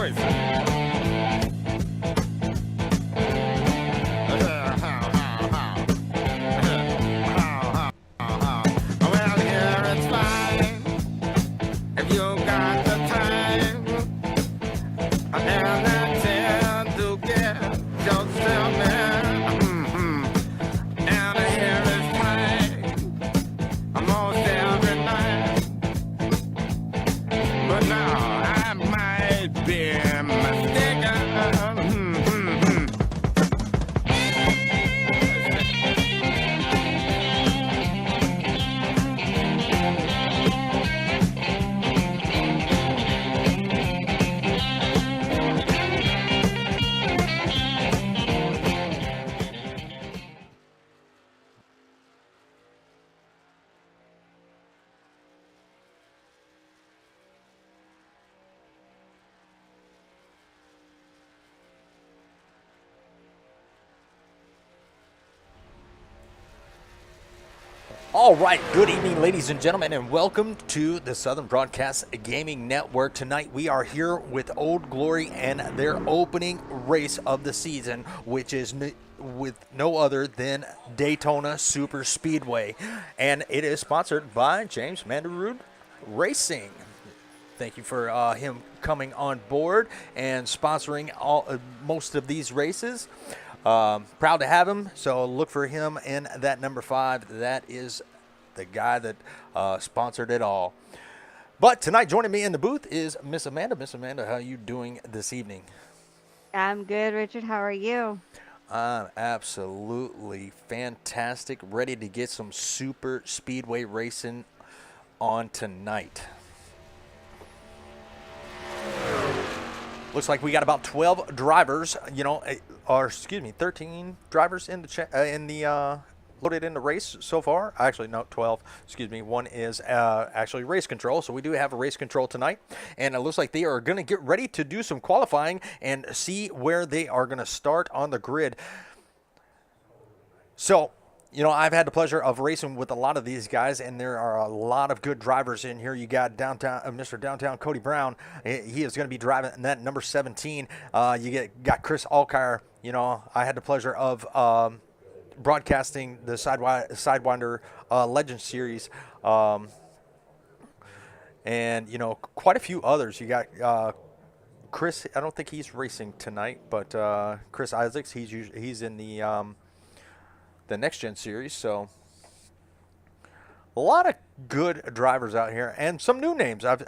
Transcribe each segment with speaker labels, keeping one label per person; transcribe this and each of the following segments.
Speaker 1: Well, here it's fine if you got the time and the chance to get yourself in. And here it's fine almost every night. But now I might be mistaken.
Speaker 2: All right, good evening, ladies and gentlemen, and welcome to the Southern Broadcast Gaming Network. Tonight we are here with Old Glory and their opening race of the season, which is with no other than Daytona Super Speedway, and it is sponsored by James Manderud Racing. Thank you for him coming on board and sponsoring most of these races. Proud to have him, so look for him in that number 5. That is the guy that sponsored it all. But tonight, joining me in the booth is Miss Amanda. Miss Amanda, how are you doing this evening?
Speaker 3: I'm good, Richard. How are you?
Speaker 2: I'm absolutely fantastic, ready to get some super speedway racing on tonight. Looks like we got about 12 drivers, or excuse me, 13 drivers in the loaded in the race so far. Actually, no, 12. Excuse me. One is actually race control. So we do have a race control tonight, and it looks like they are going to get ready to do some qualifying and see where they are going to start on the grid. So, I've had the pleasure of racing with a lot of these guys, and there are a lot of good drivers in here. You got Mr. Downtown Cody Brown. He is going to be driving that number 17. You got Chris Alkire. I had the pleasure of broadcasting the Sidewinder Legend Series, and quite a few others. You got Chris. I don't think he's racing tonight, but Chris Isaacs. He's in the Next Gen Series. So a lot of good drivers out here and some new names. I've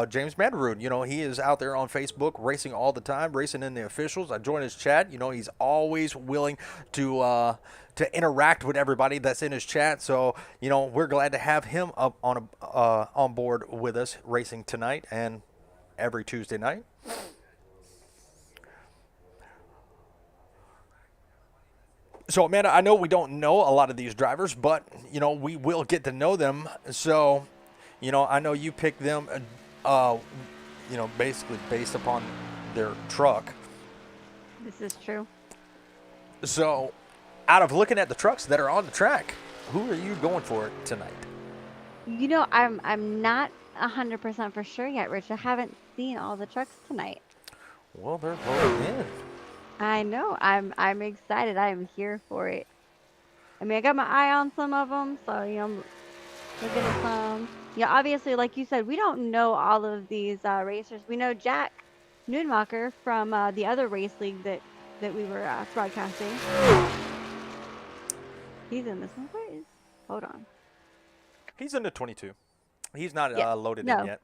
Speaker 2: James Manderud, he is out there on Facebook racing all the time, racing in the officials. I joined his chat. He's always willing to interact with everybody that's in his chat. So, we're glad to have him up on board with us racing tonight and every Tuesday night. So, Amanda, I know we don't know a lot of these drivers, but, we will get to know them. So, I know you picked them, basically based upon their truck.
Speaker 3: This is true.
Speaker 2: So, out of looking at the trucks that are on the track, who are you going for tonight?
Speaker 3: I'm not 100% for sure yet, Rich. I haven't seen all the trucks tonight.
Speaker 2: Well, they're voting in.
Speaker 3: I know. I'm excited. I am here for it. I mean, I got my eye on some of them, so I'm looking at some. Obviously, like you said, we don't know all of these racers. We know Jack Nudenmacher from the other race league that we were broadcasting. He's in this one. Where is? Hold on.
Speaker 2: He's in the 22. He's not loaded
Speaker 3: No.
Speaker 2: in yet.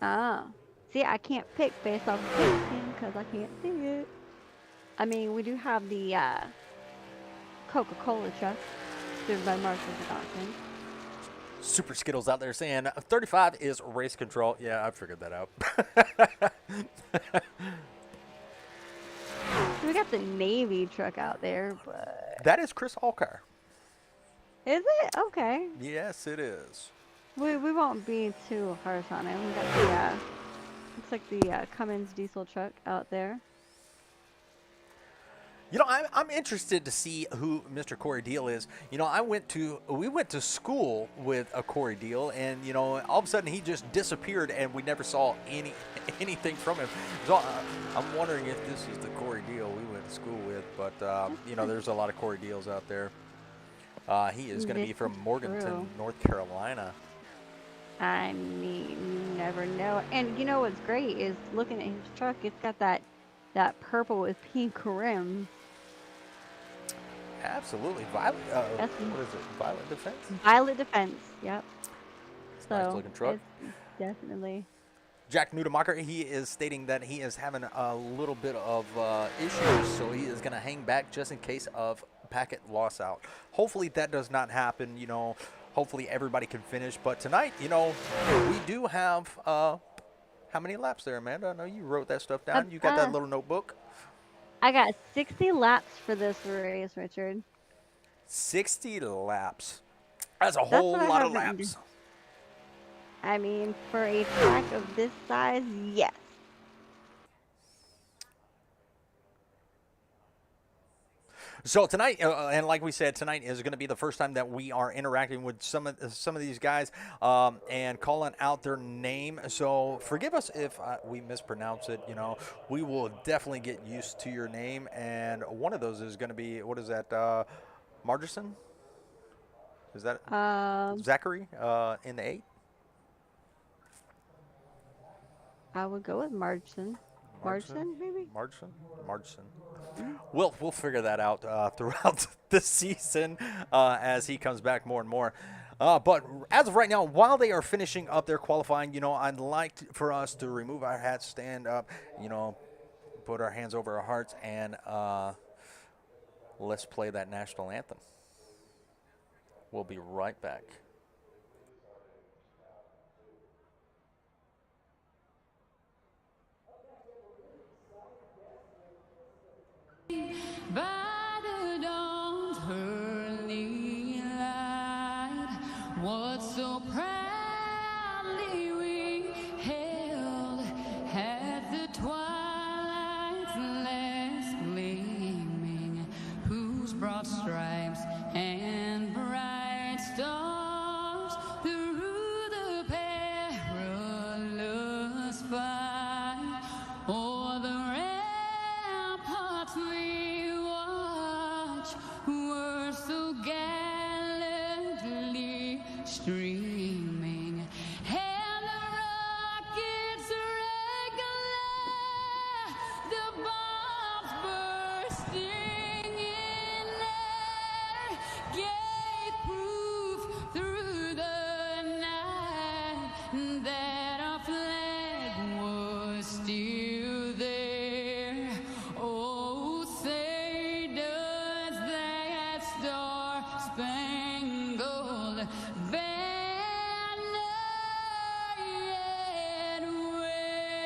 Speaker 3: Oh. See, I can't pick based off of picking because I can't see it. I mean, we do have the Coca-Cola truck driven by Marshall Johnson.
Speaker 2: Super Skittles out there saying 35 is race control. Yeah, I figured that out.
Speaker 3: We got the Navy truck out there, but...
Speaker 2: That is Chris Alkire.
Speaker 3: Is it? Okay.
Speaker 2: Yes, it is.
Speaker 3: We won't be too harsh on it. We got the, looks like the Cummins diesel truck out there.
Speaker 2: I'm interested to see who Mr. Corey Deal is. We went to school with a Corey Deal, and all of a sudden he just disappeared, and we never saw anything from him. So I'm wondering if this is the Corey Deal we went to school with. But there's a lot of Corey Deals out there. He is going to be from Morganton, North Carolina.
Speaker 3: I mean, you never know. And you know what's great is looking at his truck. It's got that purple with pink rims.
Speaker 2: Absolutely. Violet. What is it? Violet Defense?
Speaker 3: Violet Defense. Yep.
Speaker 2: It's a nice looking truck.
Speaker 3: Definitely.
Speaker 2: Jack Nudemacher, he is stating that he is having a little bit of issues, so he is going to hang back just in case of packet loss out. Hopefully that does not happen. Hopefully everybody can finish. But tonight, we do have how many laps there, Amanda? I know you wrote that stuff down. You got that little notebook.
Speaker 3: I got 60 laps for this race, Richard.
Speaker 2: 60 laps. That's a whole lot of laps.
Speaker 3: I mean, for a track of this size, yes.
Speaker 2: So tonight, and like we said, tonight is going to be the first time that we are interacting with some of these guys and calling out their name. So forgive us if we mispronounce it. We will definitely get used to your name. And one of those is going to be, what is that? Margerson? Is that Zachary in the 8?
Speaker 3: I would go with Margerson. Margerson, maybe?
Speaker 2: Margerson. We'll figure that out throughout the season as he comes back more and more. But as of right now, while they are finishing up their qualifying, I'd like for us to remove our hats, stand up, put our hands over our hearts, and let's play that national anthem. We'll be right back.
Speaker 4: By the dawn's early light, what so proudly we hailed at the twilight's last gleaming, whose broad stripes and bright stars through the perilous fight o'er the ramparts we watch were so gallantly streaming, and the rockets regular, the bombs bursting in air, gave proof through the night that our flag was still there. Oh, say does that star-spangled banner yet wave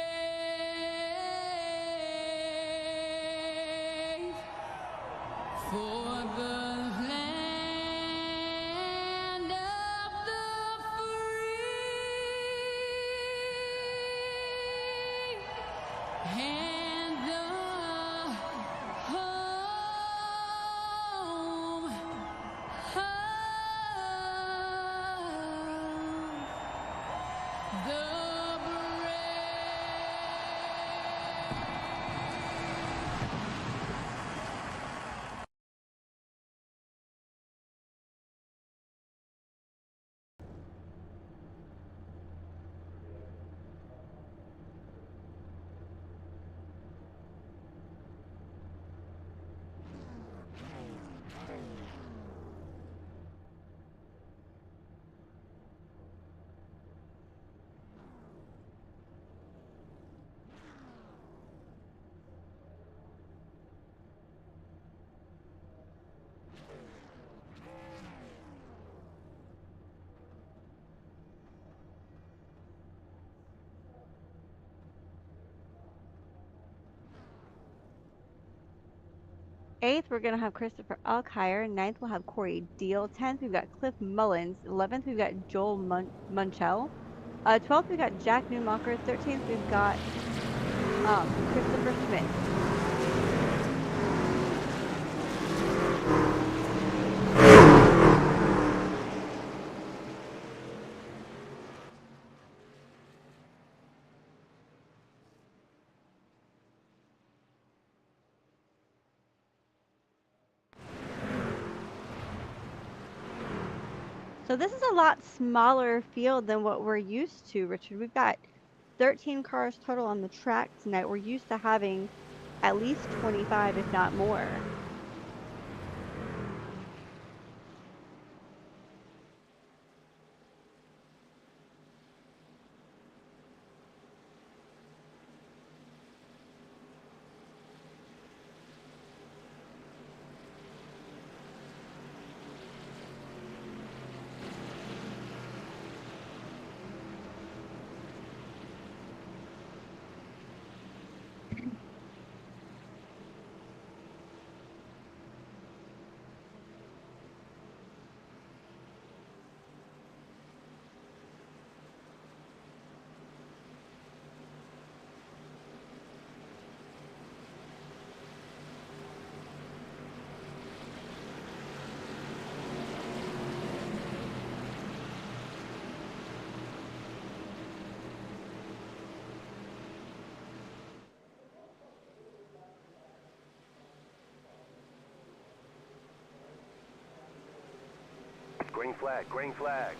Speaker 4: for the land of the free and the home of the
Speaker 3: Eighth, we're going to have Christopher Alkire. Ninth, we'll have Corey Deal. 10th, we've got Cliff Mullins. 11th, we've got Joel Munchell. 12th, we've got Jack Newmacher. 13th, we've got Christopher Smith. So this is a lot smaller field than what we're used to, Richard. We've got 13 cars total on the track tonight. We're used to having at least 25, if not more.
Speaker 5: Green flag, green flag.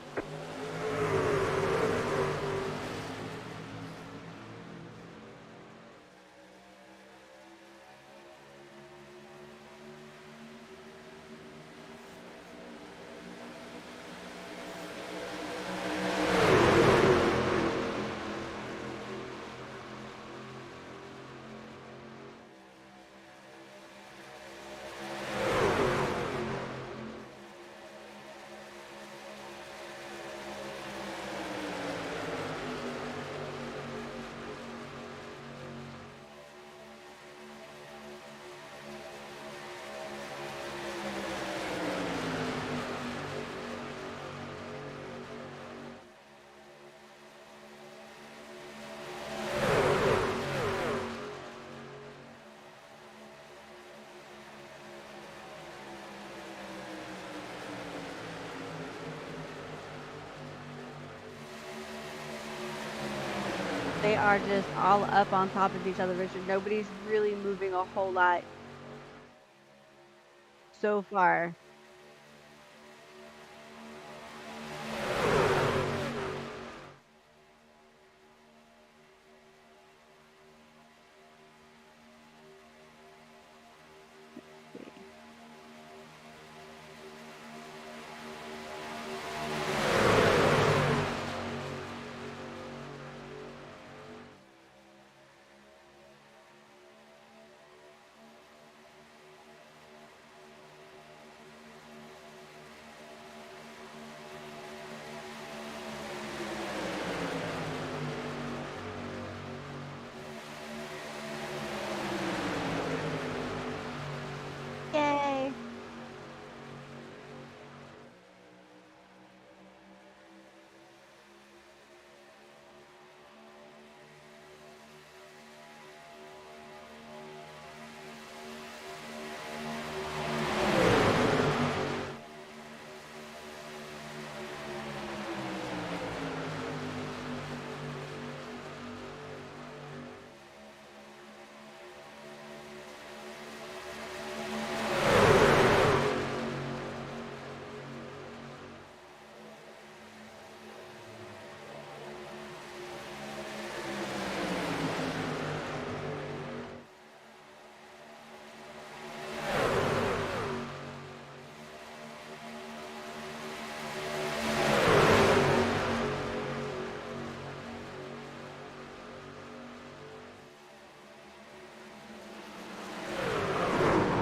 Speaker 3: They are just all up on top of each other, Richard. Nobody's really moving a whole lot so far. Yay!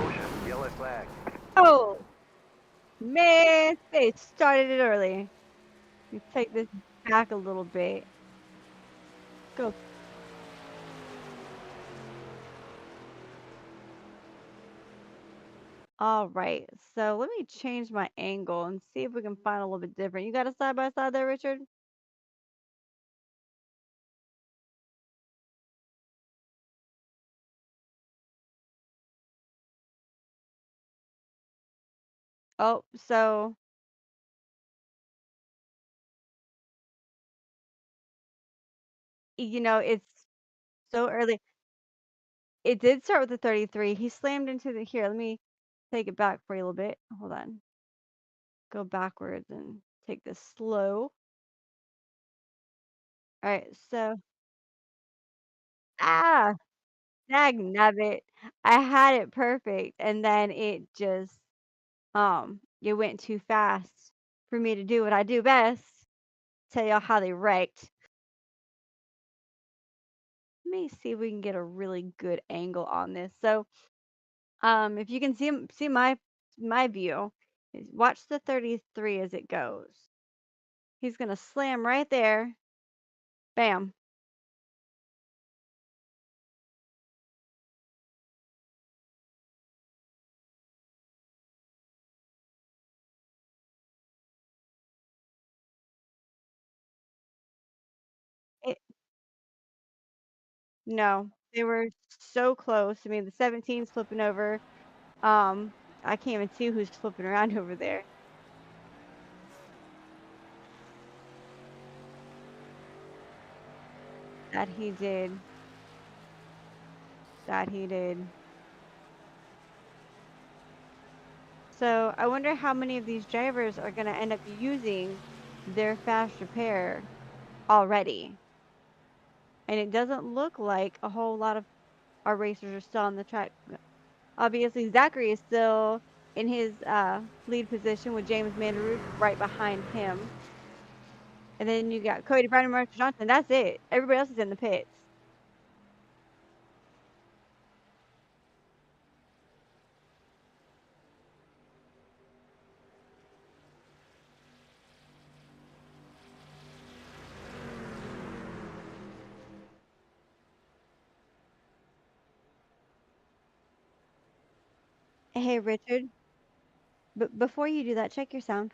Speaker 5: Motion, yellow flag.
Speaker 3: Oh, man, they started it early. You take this back a little bit. Go. All right, so let me change my angle and see if we can find a little bit different. You got a side by side there, Richard? Oh, so it's so early. It did start with the 33. He slammed into the here. Let me take it back for you a little bit. Hold on. Go backwards and Take this slow. All right, so ah, dagnabbit. I had it perfect, and then it just it went too fast for me to do what I do best. Tell y'all how they wrecked. Let me see if we can get a really good angle on this. So, if you can see my view, watch the 33 as it goes. He's gonna slam right there. Bam. It, no, they were so close. I mean, the 17's flipping over. Um, I can't even see who's flipping around over there. That he did. That he did. So I wonder how many of these drivers are going to end up using their fast repair already. And it doesn't look like a whole lot of our racers are still on the track. Obviously, Zachary is still in his lead position with James Mandarud right behind him. And then you got Cody Brown and Marcus Johnson. That's it. Everybody else is in the pits. Hey, Richard. But before you do that, check your sound.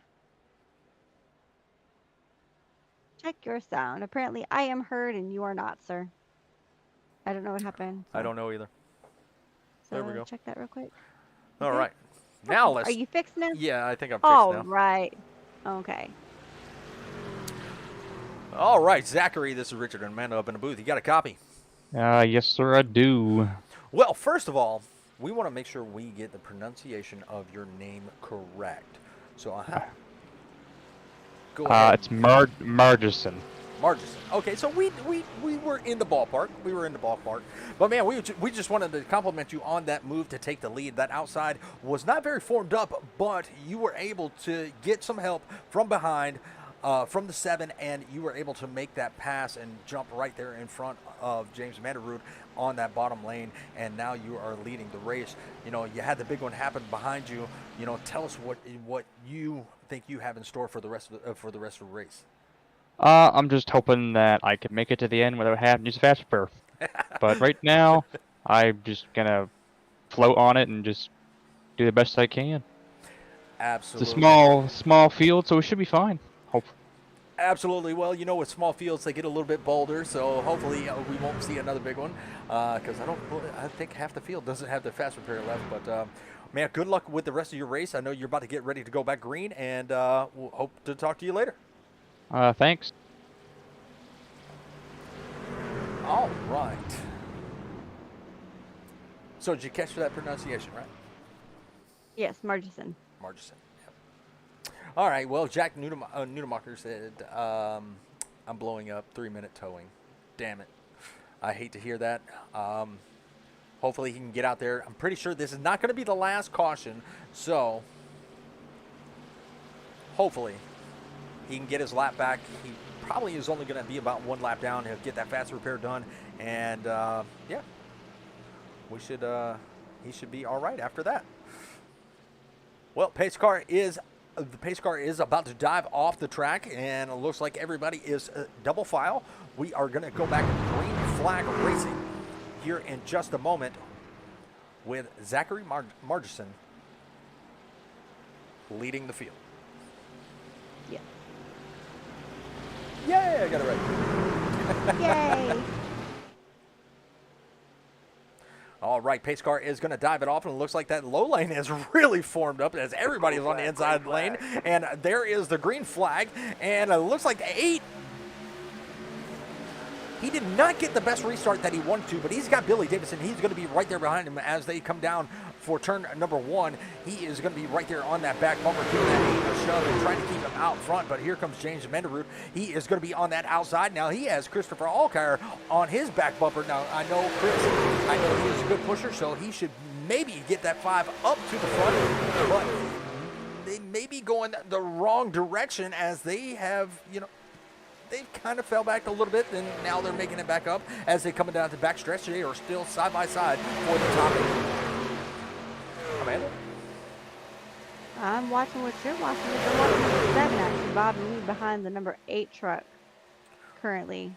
Speaker 3: Check your sound. Apparently, I am heard and you are not, sir. I don't know what happened.
Speaker 2: I don't know either. There we
Speaker 3: So
Speaker 2: go.
Speaker 3: check that real quick.
Speaker 2: All
Speaker 3: Okay.
Speaker 2: right. Now let's.
Speaker 3: Are you fixed now?
Speaker 2: Yeah, I think I'm fixed
Speaker 3: All
Speaker 2: now.
Speaker 3: right. Okay.
Speaker 2: All right, Zachary, this is Richard and Amanda up in the booth. You got a copy?
Speaker 6: Yes, sir, I do.
Speaker 2: Well, first of all, we want to make sure we get the pronunciation of your name correct. So, go ahead.
Speaker 6: It's Margison.
Speaker 2: Margison. Okay, so we were in the ballpark. We were in the ballpark. But, man, we just wanted to compliment you on that move to take the lead. That outside was not very formed up, but you were able to get some help from behind, from the 7, and you were able to make that pass and jump right there in front of James Mandarud on that bottom lane, and now you are leading the race. You know, you had the big one happen behind you. You know, tell us what you think you have in store for the rest of the race.
Speaker 6: I'm just hoping that I can make it to the end without having to use a fast repair. But right now, I'm just gonna float on it and just do the best I can.
Speaker 2: Absolutely.
Speaker 6: It's a small field, so it should be fine. Hopefully.
Speaker 2: Absolutely. Well, you know, with small fields, they get a little bit bolder, so hopefully we won't see another big one, because I think half the field doesn't have the fast repair left. But man, good luck with the rest of your race. I know you're about to get ready to go back green, and we'll hope to talk to you later.
Speaker 6: Thanks.
Speaker 2: All right. So did you catch that pronunciation, right?
Speaker 3: Yes, Margison.
Speaker 2: Margison. Yep. All right. Well, Jack Nudemacher said, I'm blowing up 3-minute towing. Damn it. I hate to hear that. Hopefully he can get out there. I'm pretty sure this is not going to be the last caution, so hopefully he can get his lap back. He probably is only going to be about 1 lap down. He'll get that fast repair done, and yeah, he should be all right after that. Well, the pace car is about to dive off the track, and it looks like everybody is double file. We are going to go back to green flag racing here in just a moment with Zachary Margison leading the field.
Speaker 3: Yeah.
Speaker 2: Yay, I got it right.
Speaker 3: Yay.
Speaker 2: All right, pace car is going to dive it off, and it looks like that low lane has really formed up as everybody is on the inside lane. And there is the green flag, and it looks like 8. He did not get the best restart that he wanted to, but he's got Billy Davidson. He's going to be right there behind him as they come down for turn number 1. He is going to be right there on that back bumper, giving that 8 a shove and trying to keep him out front. But here comes James Menderoot. He is going to be on that outside. Now he has Christopher Allkire on his back bumper. Now I know he is a good pusher, so he should maybe get that 5 up to the front. But they may be going the wrong direction as they have, they kind of fell back a little bit, and now they're making it back up as they come down the back stretch. They are still side by side for the top 8. Amanda?
Speaker 3: I'm watching what you're watching. I'm watching number 7 actually bobbing me behind the number 8 truck currently.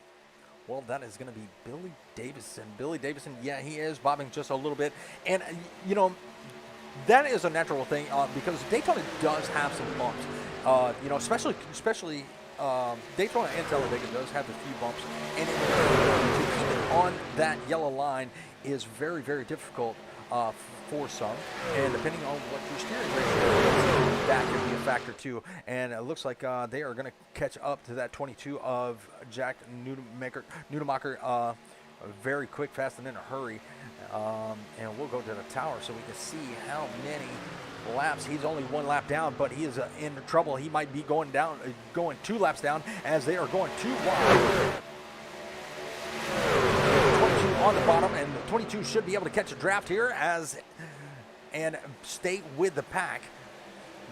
Speaker 2: Well, that is going to be Billy Davison. Billy Davison, yeah, he is bobbing just a little bit. And, that is a natural thing because Daytona does have some bumps. Especially Daytona and Talladega does have a few bumps. And to keep it on that yellow line is very, very difficult for some. And depending on what your steering ratio is, that could be a factor too. And it looks like they are going to catch up to that 22 of Jack Nudemacher very quick, fast, and in a hurry. And we'll go to the tower so we can see how many laps. He's only 1 lap down, but he is in trouble. He might be going 2 laps down as they are going too wide. 22 on the bottom, and the 22 should be able to catch a draft here and stay with the pack.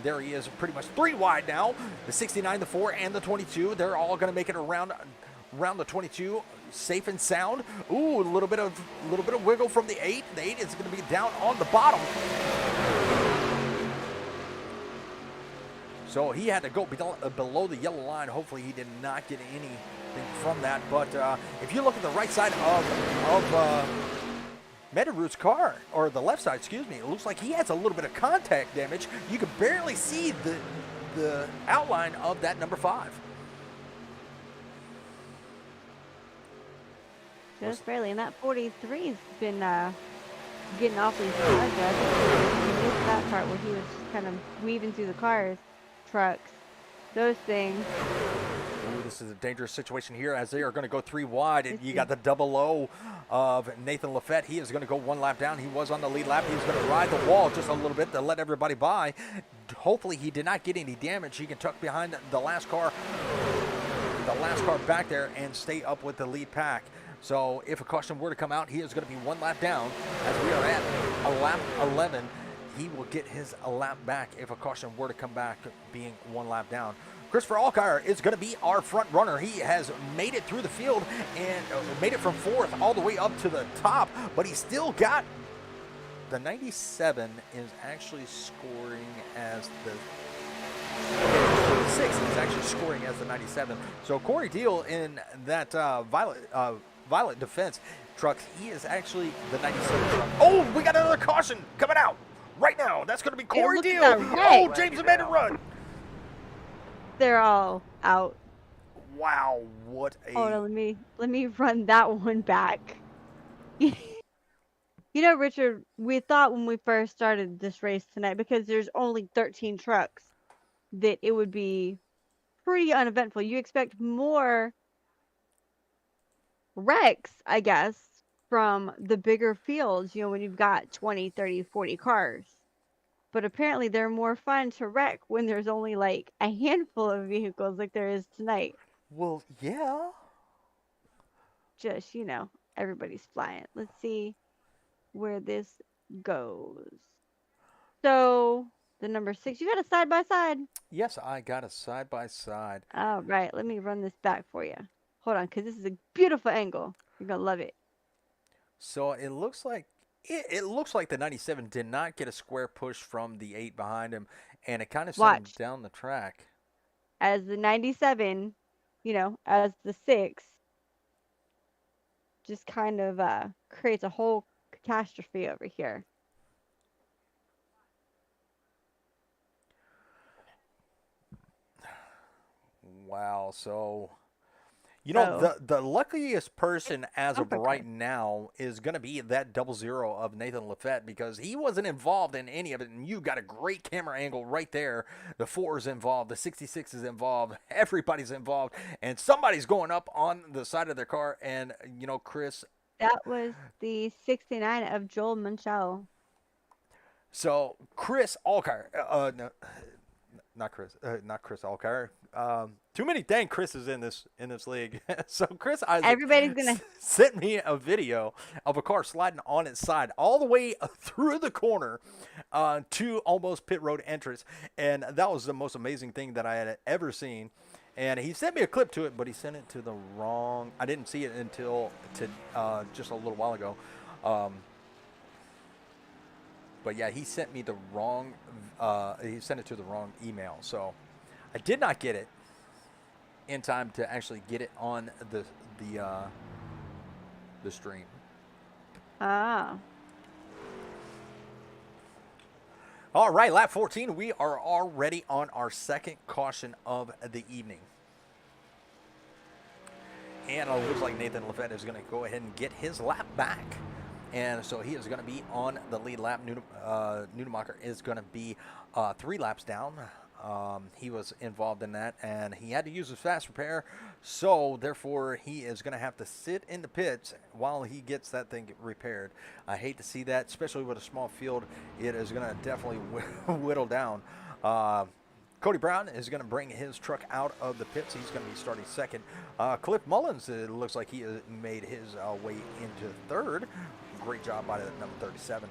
Speaker 2: There he is, pretty much 3 wide now. The 69, the 4, and the 22. They're all going to make it around the 22, safe and sound. Ooh, a little bit of wiggle from the 8. The 8 is going to be down on the bottom. So he had to go below the yellow line. Hopefully he did not get anything from that. But if you look at the right side of Menderoot's car, or the left side, excuse me, it looks like he has a little bit of contact damage. You can barely see the outline of that number 5.
Speaker 3: Just barely. And that 43's been getting awfully hard. I think he missed that part where he was just kind of weaving through the trucks, those things.
Speaker 2: Ooh, this is a dangerous situation here as they are going to go 3 wide. And you got the double O of Nathan Lafette. He is going to go 1 lap down. He was on the lead lap. He's going to ride the wall just a little bit to let everybody by. Hopefully he did not get any damage. He can tuck behind the last car back there and stay up with the lead pack. So if a caution were to come out, he is going to be 1 lap down as we are at a lap 11. He will get his lap back if a caution were to come back being 1 lap down. Christopher Allkire is going to be our front runner. He has made it through the field and made it from 4th all the way up to the top, but he still got the 97 is actually scoring as the 6 is actually scoring as the 97. So Corey Deal in that Violet defense truck, he is actually the 97 truck. Oh, we got another caution coming out right now. That's going to be Corey Deal. Oh, James Amanda run.
Speaker 3: They're all out.
Speaker 2: Wow, what a...
Speaker 3: Hold on, let me run that one back. Richard, we thought when we first started this race tonight, because there's only 13 trucks, that it would be pretty uneventful. You expect more wrecks, I guess, from the bigger fields, when you've got 20, 30, 40 cars. But apparently they're more fun to wreck when there's only like a handful of vehicles like there is tonight.
Speaker 2: Well, yeah.
Speaker 3: Just, everybody's flying. Let's see where this goes. So, the number 6, you got a side-by-side?
Speaker 2: Yes, I got a side-by-side.
Speaker 3: All right, let me run this back for you. Hold on, because this is a beautiful angle. You're going to love it.
Speaker 2: So, it looks like the 97 did not get a square push from the 8 behind him, and it kind of sent him down the track.
Speaker 3: As the 97, as the 6, just kind of creates a whole catastrophe over here.
Speaker 2: Wow, so... the luckiest person as of right now is going to be that 00 of Nathan Lafette, because he wasn't involved in any of it, and you got a great camera angle right there. The 4 is involved, the 66 is involved, everybody's involved, and somebody's going up on the side of their car, and, Chris...
Speaker 3: That was the 69 of Joel Munchell.
Speaker 2: So Chris Alcar, no, not Chris Alcar. Too many dang Chris's in this league. So Chris Isaac
Speaker 3: Everybody's gonna.
Speaker 2: sent me a video of a car sliding on its side all the way through the corner to almost pit road entrance, and that was the most amazing thing that I had ever seen. And he sent me a clip to it, but he sent it to the wrong. I didn't see it until just a little while ago. But yeah, he sent me the wrong. He sent it to the wrong email, so I did not get it in time to actually get it on the stream.
Speaker 3: Ah.
Speaker 2: All right, lap 14. We are already on our second caution of the evening, and it looks like Nathan Lafette is going to go ahead and get his lap back. And so he is going to be on the lead lap. Nunemacher is going to be 3 laps down. He was involved in that, and he had to use his fast repair. So, therefore, he is going to have to sit in the pits while he gets that thing repaired. I hate to see that, especially with a small field. It is going to definitely whittle down. Cody Brown is going to bring his truck out of the pits. He's going to be starting second. Cliff Mullins, it looks like he made his way into third. Great job by the number 37.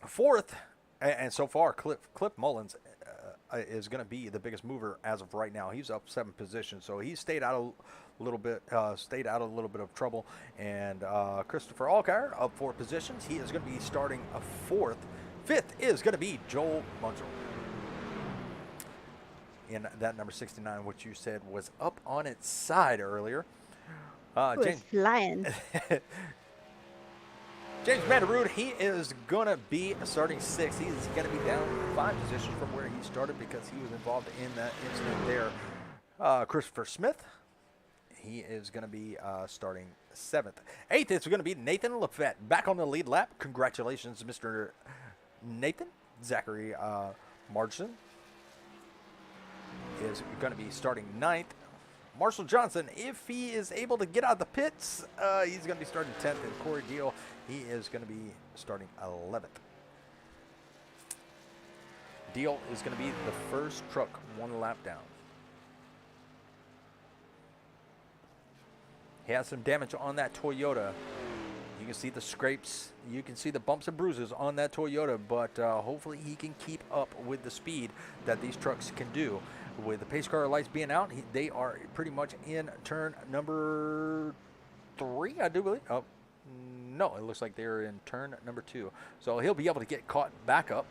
Speaker 2: Fourth, and so far, Cliff Mullins is going to be the biggest mover as of right now. He's up 7 positions, so he stayed out a little bit of trouble. And Christopher Alcar up 4 positions. He is going to be starting a fourth. Fifth is going to be Joel Munchel. In that number 69, which you said was up on its side earlier.
Speaker 3: James flying.
Speaker 2: James Mandarood, he is going to be starting 6th. He's going to be down 5 positions from where he started because he was involved in that incident there. Christopher Smith, he is going to be starting 7th. 8th is going to be Nathan Lafette back on the lead lap. Congratulations, Mr. Nathan. Zachary Margin is going to be starting 9th. Marshall Johnson, if he is able to get out of the pits, he's going to be starting 10th. And Corey Deal, he is going to be starting 11th. Deal is going to be the first truck 1 lap down. He has some damage on that Toyota. You can see the scrapes. You can see the bumps and bruises on that Toyota, but hopefully he can keep up with the speed that these trucks can do. With the pace car lights being out, they are pretty much in turn number 3, I do believe. Oh, no, it looks like they're in turn number 2. So he'll be able to get caught back up.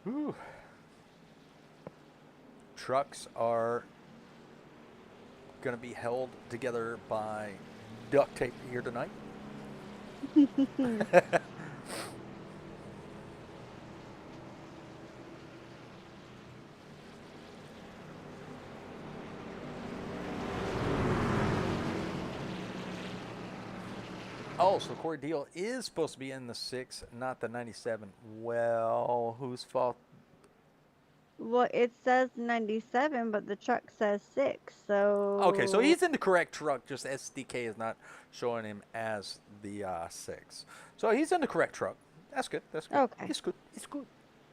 Speaker 2: Ooh. Trucks are going to be held together by duct tape here tonight. Oh, so Corey Deal is supposed to be in the 6, not the 97. Well, whose fault?
Speaker 3: Well, it says 97, but the truck says 6, so...
Speaker 2: Okay, so he's in the correct truck, just SDK is not showing him as the 6. So he's in the correct truck. That's good, that's good.
Speaker 3: Okay.
Speaker 2: It's good, it's good.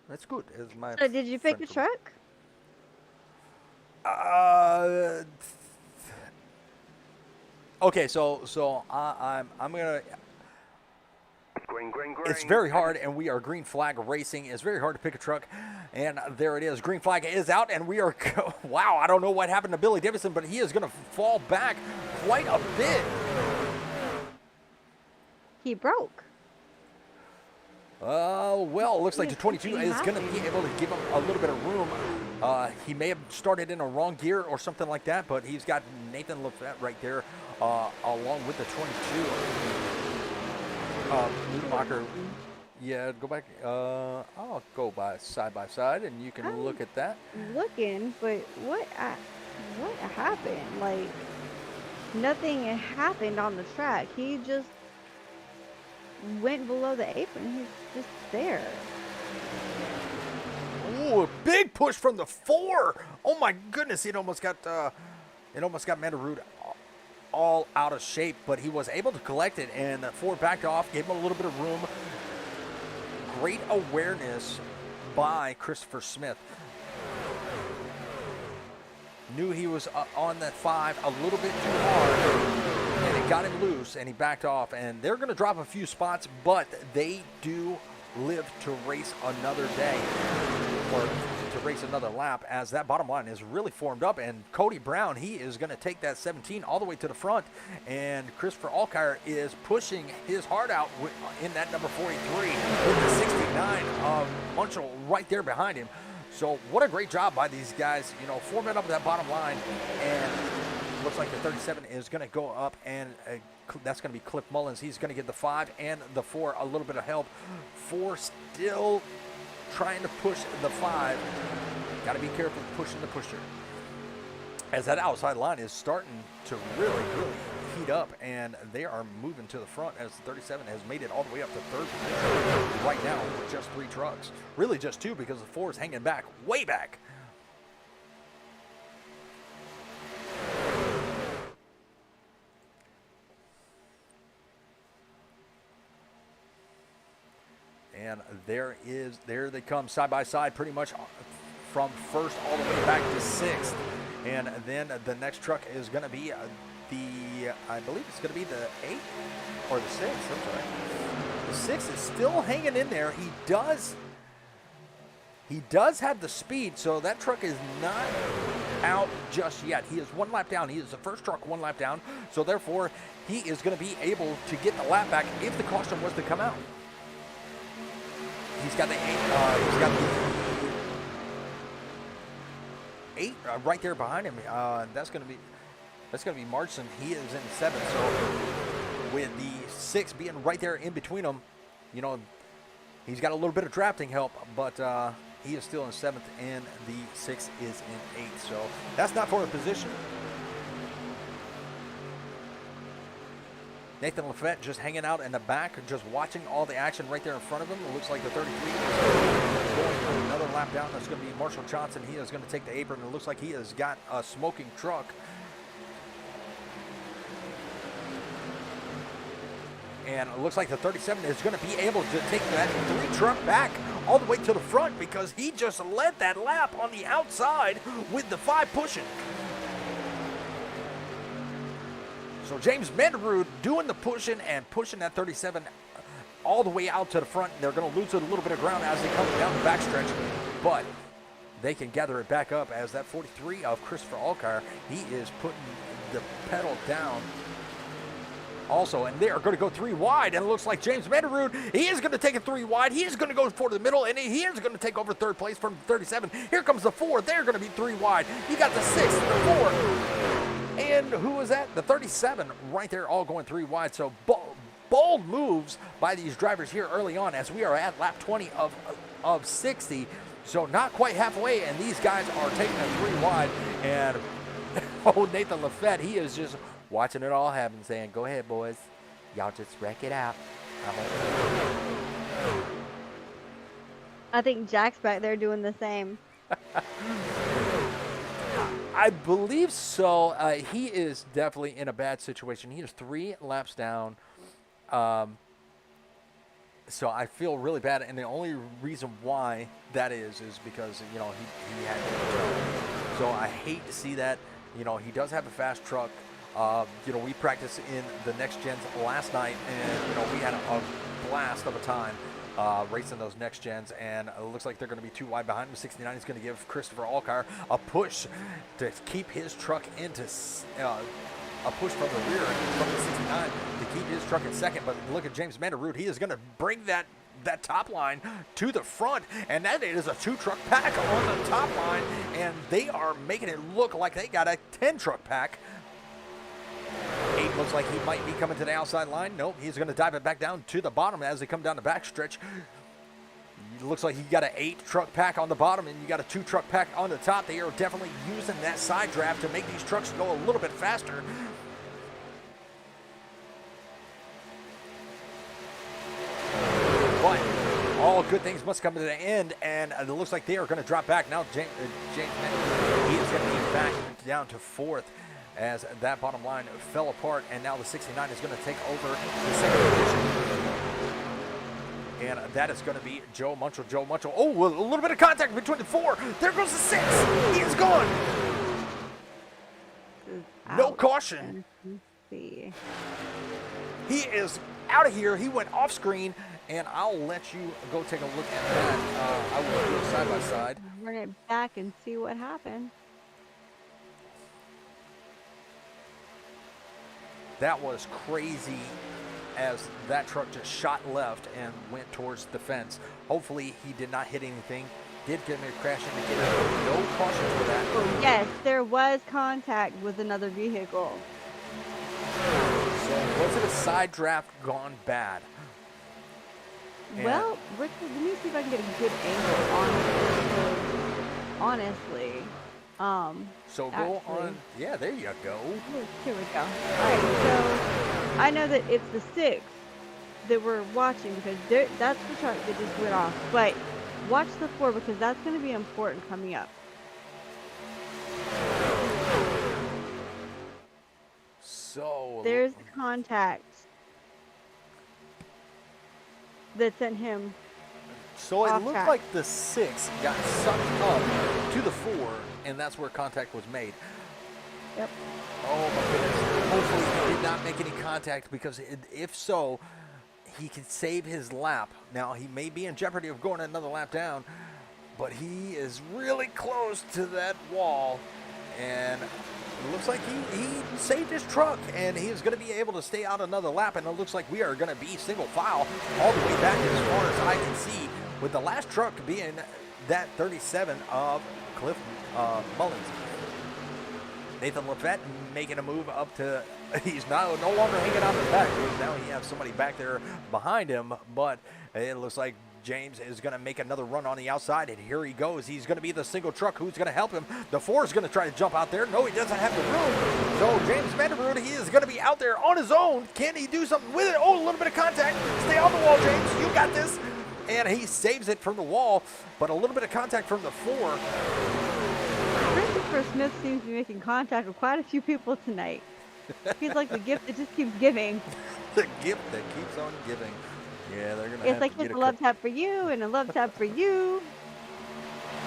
Speaker 2: That's good. Is my
Speaker 3: So did you pick the
Speaker 2: friend
Speaker 3: truck?
Speaker 2: Okay, so I'm gonna.
Speaker 5: Green, green, green.
Speaker 2: It's very hard, and we are green flag racing. It's very hard to pick a truck, and there it is. Green flag is out, and we are. Wow, I don't know what happened to Billy Davidson, but he is going to fall back quite a bit.
Speaker 3: He broke.
Speaker 2: Well, it looks like the 22
Speaker 3: Something
Speaker 2: is going to be able to give him a little bit of room. He may have started in a wrong gear or something like that, but he's got Nathan Lafette right there, along with the 22. Nunemacher, yeah, go back. I'll go by side, and you can look at that.
Speaker 3: Looking, but what happened? Like, nothing happened on the track. He just went below the apron. He's just there.
Speaker 2: Ooh, a big push from the 4. Oh my goodness, it almost got Mandarud all out of shape, but he was able to collect it, and the 4 backed off, gave him a little bit of room. Great awareness by Christopher Smith. Knew he was on that 5 a little bit too hard, and it got him loose, and he backed off. And they're going to drop a few spots, but they do live to race another day, or to race another lap, as that bottom line is really formed up. And Cody Brown, he is going to take that 17 all the way to the front, and Christopher Alkire is pushing his heart out in that number 43 with the 69 of Munchel right there behind him. So what a great job by these guys, you know, forming up that bottom line. And looks like the 37 is going to go up, and that's going to be Cliff Mullins. He's going to give the 5 and the 4 a little bit of help. 4 still trying to push the 5. Got to be careful pushing the pusher, as that outside line is starting to really heat up, and they are moving to the front, as the 37 has made it all the way up to 3rd position right now with just 3 trucks. Really just 2, because the 4 is hanging back, way back. And there they come side by side, pretty much from 1st all the way back to 6th. And then the next truck is going to be I believe it's going to be the 8 or the 6. I'm sorry. The 6 is still hanging in there. He does have the speed, so that truck is not out just yet. He is 1 lap down. He is the first truck 1 lap down, so therefore he is going to be able to get the lap back if the caution was to come out. He's got the 8. He's got the 8 right there behind him. That's going to be Marchson. He is in 7th. So with the 6 being right there in between them, you know, he's got a little bit of drafting help, but he is still in 7th, and the 6 is in 8th. So that's not for a position. Nathan Lafette just hanging out in the back, just watching all the action right there in front of him. It looks like the 33 is going for another lap down. That's going to be Marshall Johnson. He is going to take the apron. It looks like he has got a smoking truck. And it looks like the 37 is going to be able to take that 3 truck back all the way to the front, because he just led that lap on the outside with the 5 pushing. So James Mandarud doing the pushing and pushing that 37 all the way out to the front. They're going to lose a little bit of ground as they come down the backstretch, but they can gather it back up, as that 43 of Christopher Alkire, he is putting the pedal down also, and they are going to go 3 wide, and it looks like James Mandarud, he is going to take it 3 wide. He is going to go for the middle, and he is going to take over 3rd place from 37. Here comes the 4. They're going to be 3 wide. You got the 6, the 4, and who was that? The 37 right there, all going 3 wide. So bold moves by these drivers here early on, as we are at lap 20 of 60. So not quite halfway, and these guys are taking it 3 wide. And oh, Nathan Lafette, he is just watching it all happen, saying, "Go ahead, boys. Y'all just wreck it out."
Speaker 3: I think Jack's back there doing the same.
Speaker 2: I believe so. He is definitely in a bad situation. He is 3 laps down. So I feel really bad, and the only reason why that is because, you know, he had to. So I hate to see that. You know, he does have a fast truck. You know, we practiced in the next gens last night, and, you know, we had a blast of a time racing those next gens, and it looks like they're going to be 2 wide behind him. 69 is going to give Christopher Alkire a push to keep his truck into a push from the rear from the 69 to keep his truck in 2nd. But look at James Mandarud. He is going to bring that top line to the front, and that is a 2 truck pack on the top line, and they are making it look like they got a 10 truck pack. 8 looks like he might be coming to the outside line. Nope, he's going to dive it back down to the bottom as they come down the backstretch. It looks like you got an 8 truck pack on the bottom, and you got a 2 truck pack on the top. They are definitely using that side draft to make these trucks go a little bit faster. But All good things must come to the end, and it looks like they are going to drop back. Now James Manning, he is going to be back down to 4th as that bottom line fell apart, and now the 69 is going to take over the second position. And that is going to be Joe Munchel. Joe Munchel, oh, a little bit of contact between the 4. There goes the 6. He is gone. No caution.
Speaker 3: Let's see.
Speaker 2: He is out of here. He went off screen, and I'll let you go take a look at that. I will do it side by side.
Speaker 3: Run it back and see what happened.
Speaker 2: That was crazy as that truck just shot left and went towards the fence. Hopefully he did not hit anything. Did get me a crash indicator. No caution for that.
Speaker 3: Oh, yes, there was contact with another vehicle.
Speaker 2: So was it a side draft gone bad? And
Speaker 3: Well, let me see if I can get a good angle on it. Honestly,
Speaker 2: so go
Speaker 3: actually.
Speaker 2: on. Yeah, there you go.
Speaker 3: Here we go. All right, so I know that it's the 6 that we're watching because that's the truck that just went off. But watch the 4 because that's going to be important coming up.
Speaker 2: So
Speaker 3: There's the contact that sent him.
Speaker 2: So it
Speaker 3: off
Speaker 2: looked
Speaker 3: track.
Speaker 2: like the 6 got sucked up to the 4, and that's where contact was made.
Speaker 3: Yep.
Speaker 2: Oh my goodness. Hopefully he did not make any contact, because if so, he could save his lap. Now, he may be in jeopardy of going another lap down, but he is really close to that wall, and it looks like he saved his truck, and he is going to be able to stay out another lap, and it looks like we are going to be single file all the way back as far as I can see, with the last truck being that 37 of Cliff Mullins. Nathan Lafette making a move up to, he's no longer hanging out the back. Now he has somebody back there behind him, but it looks like James is going to make another run on the outside, and here he goes. He's going to be the single truck who's going to help him. The 4 is going to try to jump out there. No, he doesn't have the room. So James Vanderrood, he is going to be out there on his own. Can he do something with it? Oh, a little bit of contact. Stay on the wall, James. You got this. And he saves it from the wall, but a little bit of contact from the 4.
Speaker 3: Christopher Smith seems to be making contact with quite a few people tonight. He's like the gift that just keeps giving.
Speaker 2: The gift that keeps on giving. Yeah, they're going to
Speaker 3: It's like it's a love tap for you and a love tap for you.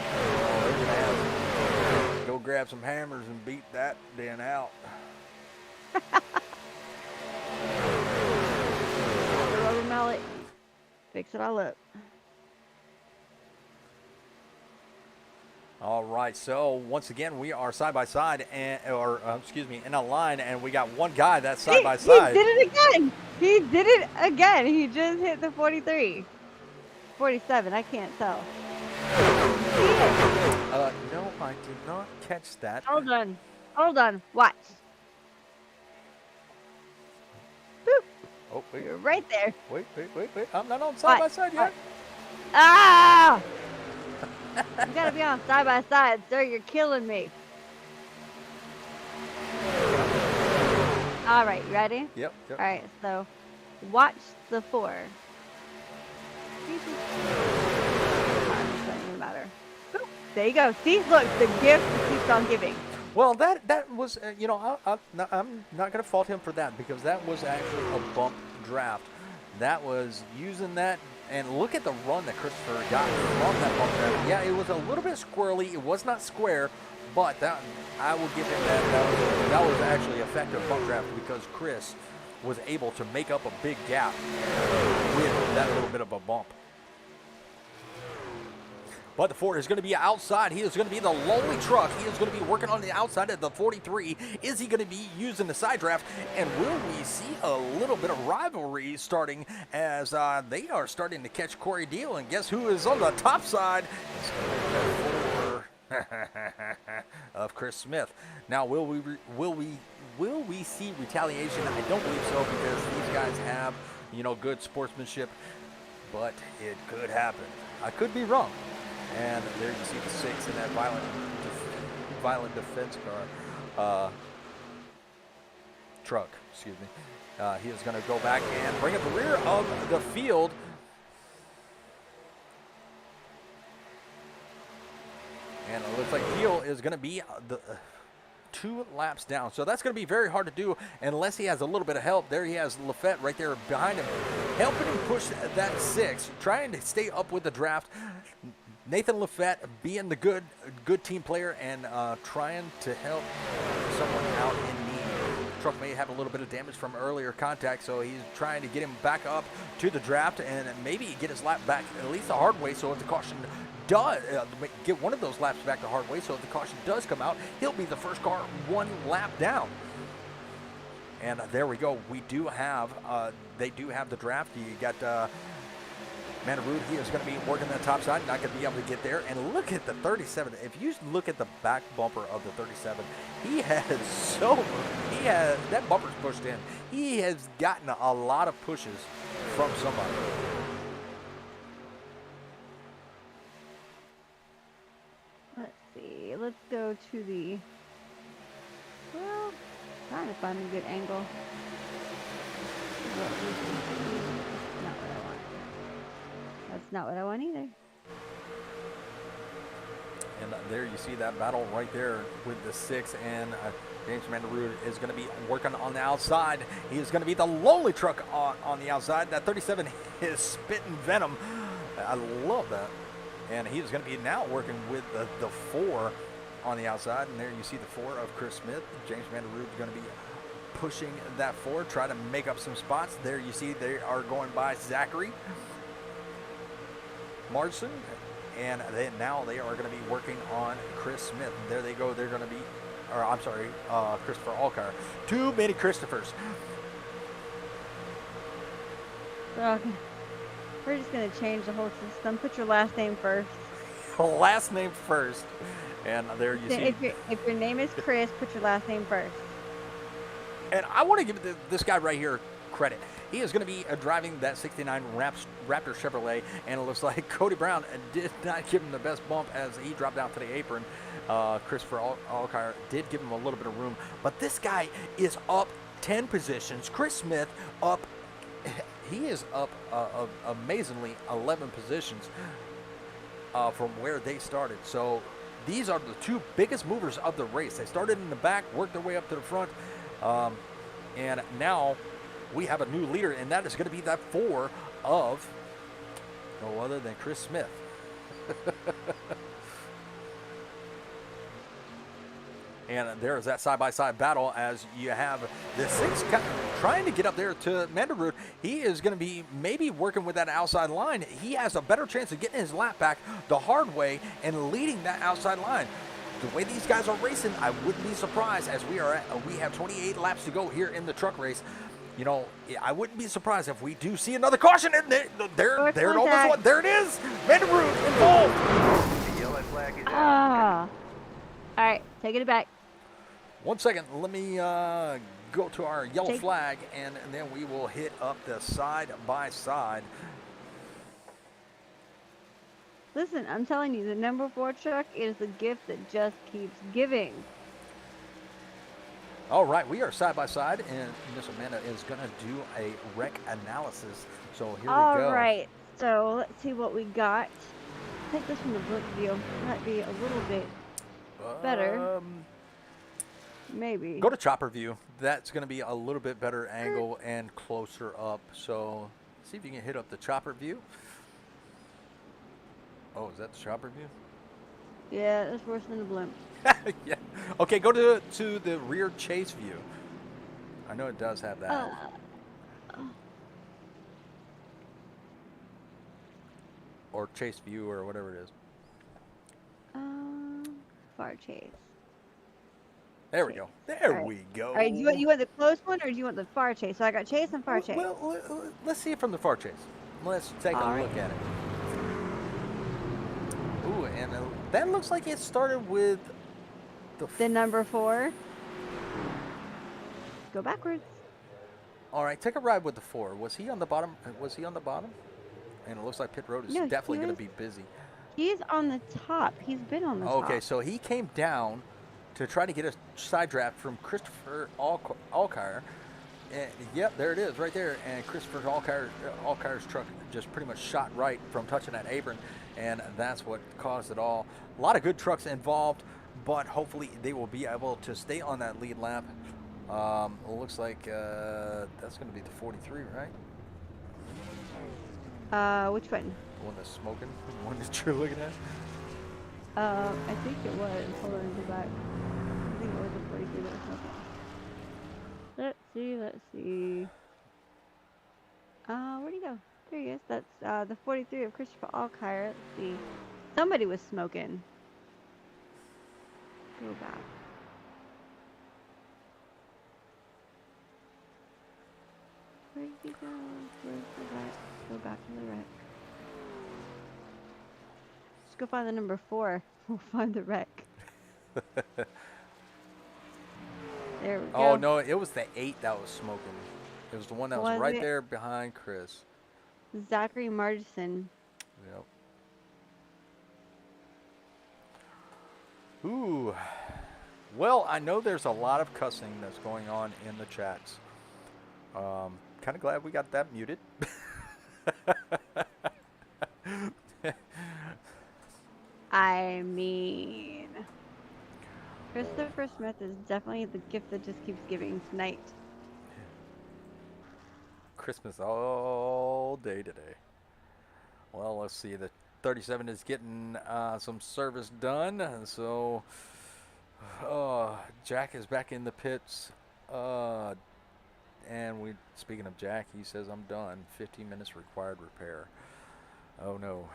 Speaker 2: They're going to have to go grab some hammers and beat that den out.
Speaker 3: The rubber mallet. Fix it all up.
Speaker 2: All right, so once again, we are side by side, in a line, and we got one guy that's side by side.
Speaker 3: He did it again. He did it again. He just hit the 43. 47, I can't tell.
Speaker 2: No, I did not catch that.
Speaker 3: Hold on. Hold on. Watch. Boop.
Speaker 2: Oh, wait,
Speaker 3: You're right there.
Speaker 2: wait. I'm not on side by side yet.
Speaker 3: Ah! You gotta be on side by side, sir. You're killing me. All right, you ready?
Speaker 2: Yep.
Speaker 3: All right, so watch the 4. Doesn't even matter. Boop. There you go. See, look, the gift keeps on giving.
Speaker 2: Well, that was, I'm not going to fault him for that, because that was actually a bump draft. That was using that, and look at the run that Christopher got from that bump draft. Yeah, it was a little bit squirrely. It was not square, but that I will give him that. That was actually effective bump draft, because Chris was able to make up a big gap with that little bit of a bump. But the 4 is going to be outside. He is going to be the lonely truck. He is going to be working on the outside of the 43. Is he going to be using the side draft? And will we see a little bit of rivalry starting as they are starting to catch Corey Deal? And guess who is on the top side? It's going to be the 4 of Chris Smith. Now, will we see retaliation? I don't believe so, because these guys have, good sportsmanship. But it could happen. I could be wrong. And there you see the 6 in that violent defense car, truck, excuse me. He is going to go back and bring up the rear of the field. And it looks like Peel is going to be the 2 laps down. So that's going to be very hard to do unless he has a little bit of help. There he has Lafette right there behind him, helping him push that 6, trying to stay up with the draft. Nathan Lafette being the good team player and trying to help someone out in need. Truch may have a little bit of damage from earlier contact, so he's trying to get him back up to the draft and maybe get his lap back at least the hard way. So if the caution does get one of those laps back the hard way, so if the caution does come out, he'll be the first car 1 lap down. And there we go. We do have they do have the draft. You got Manarud, he is going to be working the top side, not going to be able to get there. And look at the 37. If you look at the back bumper of the 37, that bumper's pushed in. He has gotten a lot of pushes from somebody.
Speaker 3: Let's see. Let's go to the. Well, trying to find a good angle. Not what I want. That's not what I want either.
Speaker 2: And there you see that battle right there with the 6, and James Mandarud is going to be working on the outside. He is going to be the lonely truck on the outside. That 37 is spitting venom. I love that. And he is going to be now working with the 4 on the outside. And there you see the 4 of Chris Smith. James Mandarud is going to be pushing that 4, try to make up some spots. There you see they are going by Zachary Marson. And now they are going to be working on Chris Smith. There they go. They're going to be, or I'm sorry, Christopher Alcar. Too many Christophers.
Speaker 3: Okay. We're just going to change the whole system. Put your last name first.
Speaker 2: Last name first. And there you see.
Speaker 3: If your name is Chris, put your last name first.
Speaker 2: And I want to give this guy right here credit. He is going to be driving that 69 Raptor Chevrolet, and it looks like Cody Brown did not give him the best bump as he dropped down to the apron. Christopher Alcar did give him a little bit of room, but this guy is up 10 positions. Chris Smith up, he is up amazingly 11 positions from where they started. So these are the 2 biggest movers of the race. They started in the back, worked their way up to the front, and now we have a new leader, and that is going to be that 4 of no other than Chris Smith. And there's that side-by-side battle as you have the 6 trying to get up there to Mandarud. He is going to be maybe working with that outside line. He has a better chance of getting his lap back the hard way and leading that outside line. The way these guys are racing, I wouldn't be surprised as we have 28 laps to go here in the truck race. You know, I wouldn't be surprised if we do see another caution. And there it almost was. There it is. Mandarud involved.
Speaker 5: The yellow flag is out.
Speaker 3: All right, taking it back.
Speaker 2: 1 second. Let me go to our yellow flag, and then we will hit up the side-by-side.
Speaker 3: Listen, I'm telling you, the number 4 truck is the gift that just keeps giving.
Speaker 2: All right, we are side by side, and Miss Amanda is going to do a wreck analysis. So here we go.
Speaker 3: All right, so let's see what we got. Take this from the book view. Might be a little bit better. Maybe.
Speaker 2: Go to chopper view. That's going to be a little bit better angle and closer up. So see if you can hit up the chopper view. Oh, is that the chopper view?
Speaker 3: Yeah, that's worse than the blimp.
Speaker 2: Yeah. Okay, go to the rear chase view. I know it does have that. Or chase view or whatever it is.
Speaker 3: Far chase.
Speaker 2: There we go. There we go.
Speaker 3: All right, do you want the close one or do you want the far chase? So I got chase and far chase.
Speaker 2: Well, let's see it from the far chase. Let's take a look at it. Ooh, and that looks like it started with
Speaker 3: the number 4. Go backwards.
Speaker 2: All right, take a ride with the 4. Was he on the bottom? And it looks like pit road is definitely going to be busy.
Speaker 3: He's on the top. He's been on the top.
Speaker 2: Okay, so he came down to try to get a side draft from Christopher Alcar. And, yep, there it is, right there. And Christopher Allkire's truck just pretty much shot right from touching that apron, and that's what caused it all. A lot of good trucks involved, but hopefully they will be able to stay on that lead lap. It looks like that's going to be the 43, right?
Speaker 3: Which one?
Speaker 2: The one that's smoking, the one that you're looking at.
Speaker 3: I think it was. Hold on, go back. I think it was the 43 that was smoking. Let's see. Where'd he go? There he is. That's the 43 of Christopher Allkire. Let's see. Somebody was smoking. Go back. Where did he go? Where's the wreck? Go back to the wreck. Let's go find the number 4. We'll find the wreck. There we go.
Speaker 2: Oh, no, it was the 8 that was smoking. It was the one that was
Speaker 3: Was
Speaker 2: right
Speaker 3: it?
Speaker 2: there behind Chris.
Speaker 3: Zachary Martin.
Speaker 2: Yep. Ooh. Well, I know there's a lot of cussing that's going on in the chats. Kind of glad we got that muted.
Speaker 3: I mean, Christopher Smith is definitely the gift that just keeps giving tonight.
Speaker 2: Christmas all day today. Well, let's see. The 37 is getting some service done. And so Jack is back in the pits. And speaking of Jack, he says, I'm done. 15 minutes required repair. Oh, no.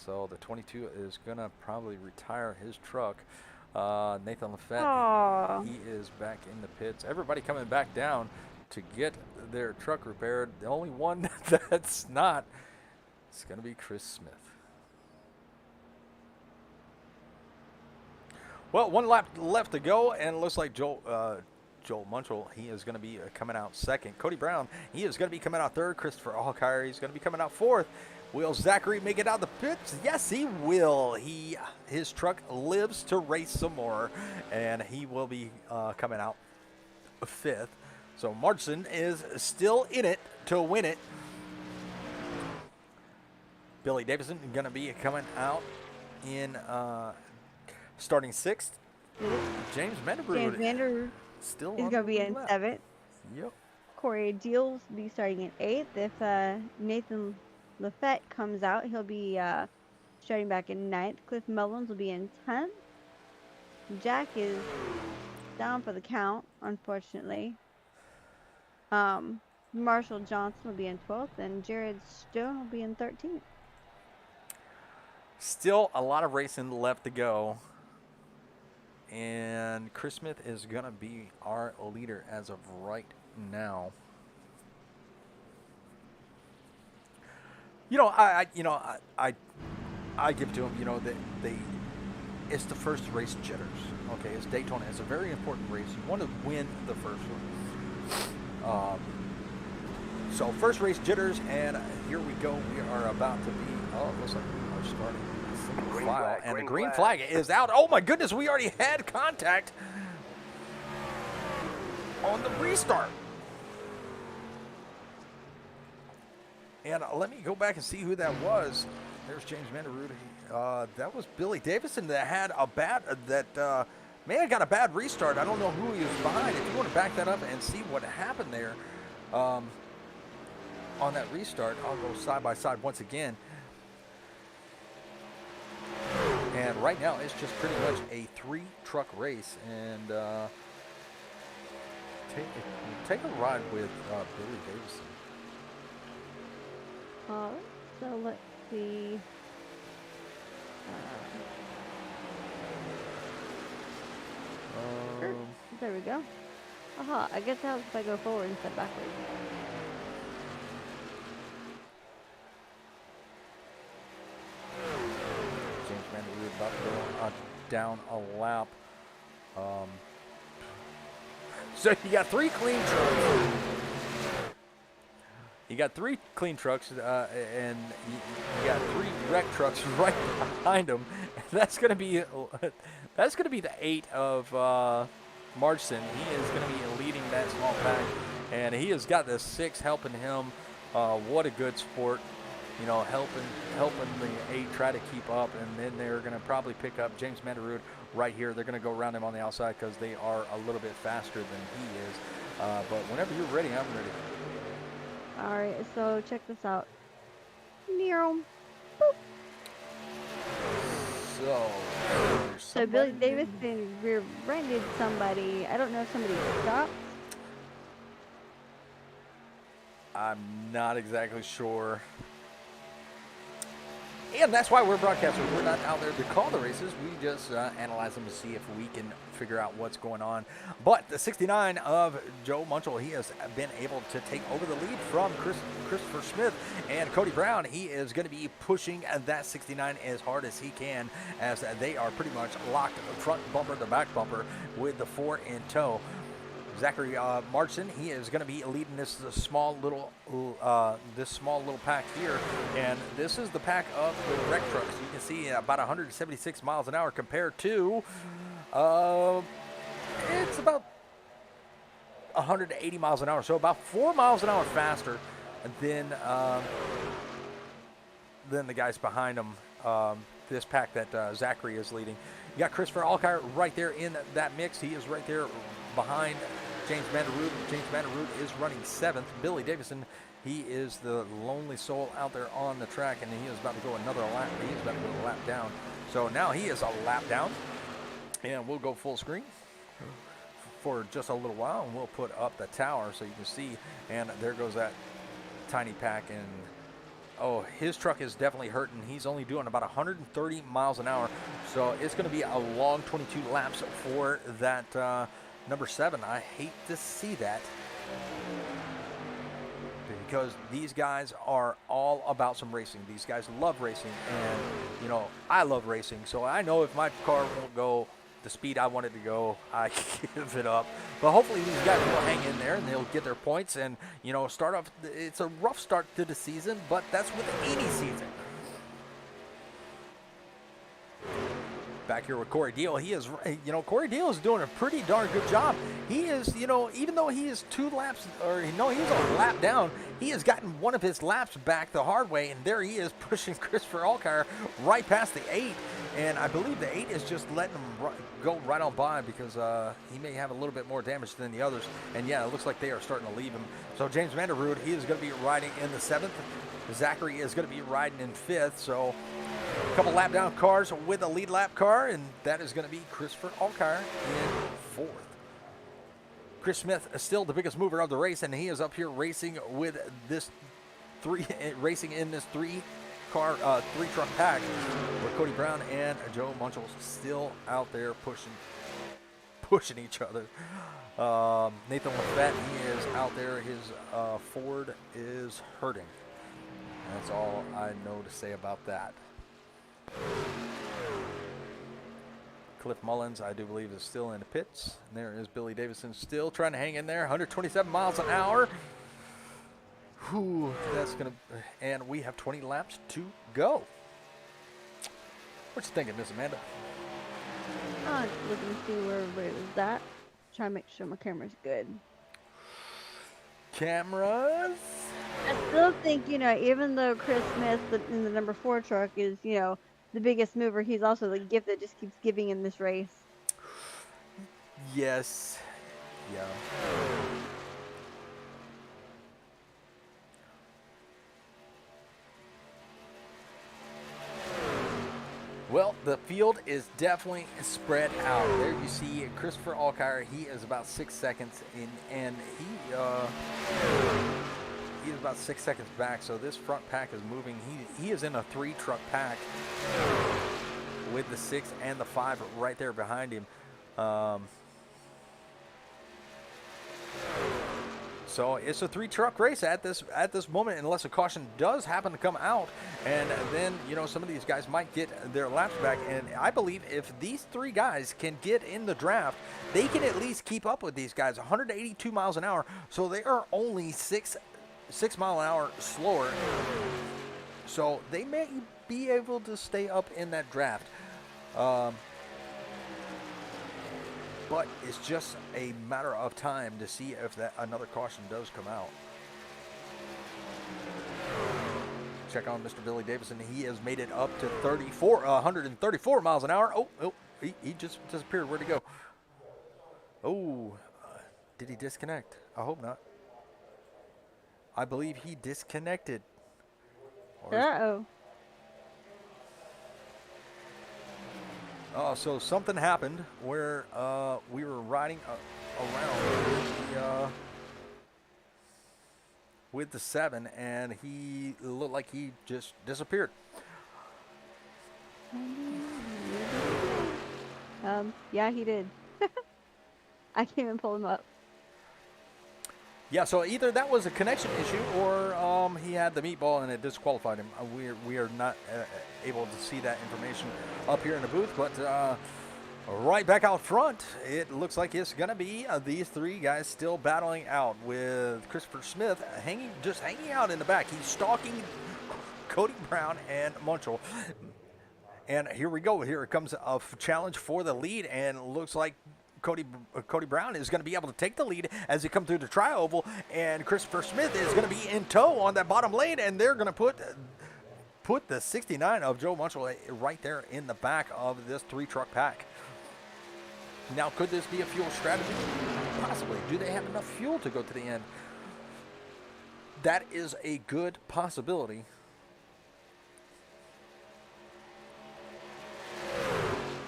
Speaker 2: So the 22 is going to probably retire his truck. Nathan Lafette,
Speaker 3: Aww.
Speaker 2: he is back in the pits. Everybody coming back down to get their truck repaired. The only one that's not is going to be Chris Smith. Well, one lap left to go, and it looks like Joel Munchel, he is going to be coming out second. Cody Brown, he is going to be coming out third. Christopher Allkire, he's going to be coming out fourth. Will Zachary make it out the pits? Yes, he will. His truck lives to race some more, and he will be coming out fifth. So Martin is still in it to win it. Billy Davison going to be coming out in starting sixth. James Vanderbrug still
Speaker 3: He's
Speaker 2: on
Speaker 3: going to
Speaker 2: the
Speaker 3: be
Speaker 2: lead
Speaker 3: in
Speaker 2: lap.
Speaker 3: 7th.
Speaker 2: Yep.
Speaker 3: Corey Deal will be starting in 8th. If Nathan Lafette comes out, he'll be starting back in 9th. Cliff Mullins will be in 10th. Jack is down for the count, unfortunately. Marshall Johnson will be in 12th, and Jared Stone will be in 13th.
Speaker 2: Still a lot of racing left to go. And Chris Smith is going to be our leader as of right now. You know, I give it to him. You know, it's the first race jitters. Okay, it's Daytona. It's a very important race. You want to win the first one. So first race jitters, and here we go. We are about to be. Oh, it looks like we are starting.
Speaker 5: Green
Speaker 2: File,
Speaker 5: flag,
Speaker 2: and the
Speaker 5: green
Speaker 2: green
Speaker 5: flag.
Speaker 2: flag is out. Oh my goodness, we already had contact on the restart. And let me go back and see who that was. There's James Vanderbrug. That was Billy Davison that had a bad may have got a bad restart. I don't know who he was behind. If you want to back that up and see what happened there on that restart, I'll go side by side once again. And right now, it's just pretty much a 3-truck race. And take a ride with Billy Davison.
Speaker 3: So let's see. There we go. Aha, I guess that helps if I go forward instead of backwards.
Speaker 2: James Vanderbrug about to go down a lap. So you got 3 clean trucks. You got 3 clean trucks, and you got 3 wreck trucks right behind them. That's gonna be the 8 of Marchson. He is gonna be leading that small pack, and he has got the 6 helping him. What a good sport. You know, helping the 8 try to keep up, and then they're going to probably pick up James Manderud right here. They're going to go around him on the outside because they are a little bit faster than he is. But whenever you're ready, I'm ready.
Speaker 3: All right, so check this out. Nero. So Billy Davison rear-ended somebody. I don't know if somebody stopped.
Speaker 2: I'm not exactly sure. And that's why we're broadcasters. We're not out there to call the races. We just analyze them to see if we can figure out what's going on. But the 69 of Joe Munchel, he has been able to take over the lead from Christopher Smith and Cody Brown. He is going to be pushing that 69 as hard as he can, as they are pretty much locked front bumper to back bumper with the 4 in tow. Zachary Marchson, he is going to be leading this small little pack here, and this is the pack of the wreck trucks. You can see about 176 miles an hour compared to it's about 180 miles an hour, so about 4 miles an hour faster than the guys behind him. This pack that Zachary is leading. You got Christopher Alkire right there in that mix. He is right there behind James Manderud. James Manderud is running 7th. Billy Davison, he is the lonely soul out there on the track, and he is about to go another lap. He is about to go a lap down. So now he is a lap down, and we'll go full screen for just a little while, and we'll put up the tower so you can see. And there goes that tiny pack, and oh, his truck is definitely hurting. He's only doing about 130 miles an hour, so it's going to be a long 22 laps for that number 7. I hate to see that, because these guys are all about some racing. These guys love racing, and you know, I love racing, so I know if my car won't go the speed I want it to go, I give it up. But hopefully these guys will hang in there and they'll get their points and, you know, start off. It's a rough start to the season, but that's with any season. Back here with Corey Deal, he is, you know, Corey Deal is doing a pretty darn good job. He is, you know, even though he is 2 laps, or no, he was a lap down, he has gotten one of his laps back the hard way, and there he is pushing Christopher Alkire right past the 8. And I believe the 8 is just letting him go right on by, because he may have a little bit more damage than the others. And yeah, it looks like they are starting to leave him. So James Vanderrood, he is going to be riding in the 7th. Zachary is going to be riding in 5th. So a couple lap down cars with a lead lap car, and that is going to be Christopher Alkire in 4th. Chris Smith is still the biggest mover of the race, and he is up here racing with this racing in this 3-truck pack, where Cody Brown and Joe Munchel still out there pushing each other. Nathan Lafette, he is out there. His Ford is hurting. That's all I know to say about that. Cliff Mullins, I do believe, is still in the pits. And there is Billy Davison still trying to hang in there. 127 miles an hour. Whew, that's going to... And we have 20 laps to go. What you thinking, Miss Amanda?
Speaker 3: I'm just looking to see where everybody was at. Trying to make sure my camera's good.
Speaker 2: Cameras?
Speaker 3: I still think, you know, even though Chris Smith in the number 4 truck is, you know, the biggest mover, he's also the gift that just keeps giving in this race.
Speaker 2: Yes. Yeah. Well, the field is definitely spread out. There you see Christopher Alkire. He is about 6 seconds in, and he is about 6 seconds back. So this front pack is moving. He is in a 3-truck pack with the 6 and the 5 right there behind him. So it's a 3-truck race at this moment, unless a caution does happen to come out, and then, you know, some of these guys might get their laps back. And I believe if these 3 guys can get in the draft, they can at least keep up with these guys. 182 miles an hour, so they are only 6 mile an hour slower. So they may be able to stay up in that draft. but it's just a matter of time to see if that another caution does come out. Check on Mr. Billy Davison. He has made it up to 134 miles an hour. Oh, he just disappeared. Where'd he go? Oh, did he disconnect? I hope not. I believe he disconnected.
Speaker 3: Uh-oh.
Speaker 2: So something happened where we were riding around with the 7, and he looked like he just disappeared.
Speaker 3: Yeah, he did. I came and pulled him up.
Speaker 2: Yeah, so either that was a connection issue or he had the meatball and it disqualified him. We are not able to see that information up here in the booth, but right back out front, it looks like it's going to be these 3 guys still battling out with Christopher Smith hanging out in the back. He's stalking Cody Brown and Munchell. And here we go. Here it comes a challenge for the lead, and it looks like Cody Brown is going to be able to take the lead as he comes through the tri-oval, and Christopher Smith is going to be in tow on that bottom lane, and they're going to put the 69 of Joe Munchell right there in the back of this 3-truck pack. Now, could this be a fuel strategy? Possibly. Do they have enough fuel to go to the end? That is a good possibility.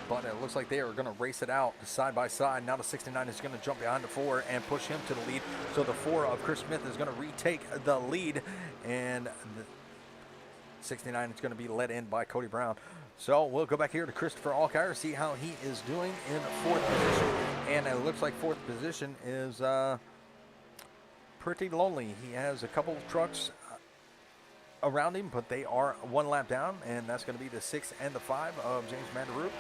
Speaker 2: But it looks like they are going to race it out side by side. Now the 69 is going to jump behind the 4 and push him to the lead. So the 4 of Chris Smith is going to retake the lead, and the 69 is going to be led in by Cody Brown. So we'll go back here to Christopher Alkire, see how he is doing in 4th position. And it looks like 4th position is pretty lonely. He has a couple of trucks around him, but they are 1 lap down, and that's going to be the 6 and the 5 of James Mandaroot.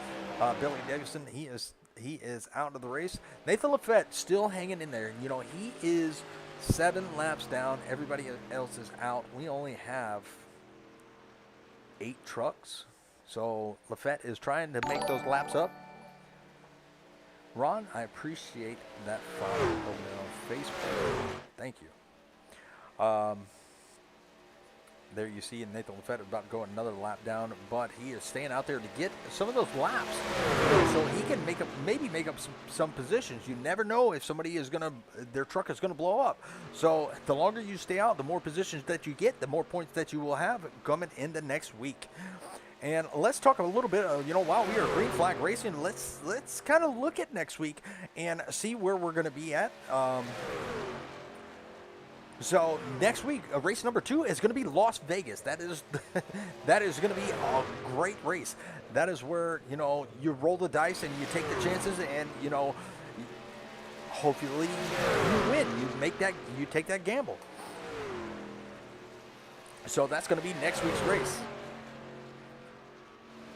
Speaker 2: Billy Davison, he is out of the race. Nathan Lafette still hanging in there. You know, he is 7 laps down. Everybody else is out. We only have 8 trucks, so Lafette is trying to make those laps up. Ron, I appreciate that follow over there on Facebook. Thank you. There you see Nathan Lafette about to go another lap down, but he is staying out there to get some of those laps so he can maybe make up some positions. You never know if somebody is their truck is gonna blow up. So the longer you stay out, the more positions that you get, the more points that you will have coming in the next week. And let's talk a little bit, while we are green flag racing, let's kind of look at next week and see where we're going to be at. So next week, race number 2 is going to be Las Vegas. That is going to be a great race. That is where, you roll the dice and you take the chances, and, hopefully you win. You take that gamble. So that's going to be next week's race.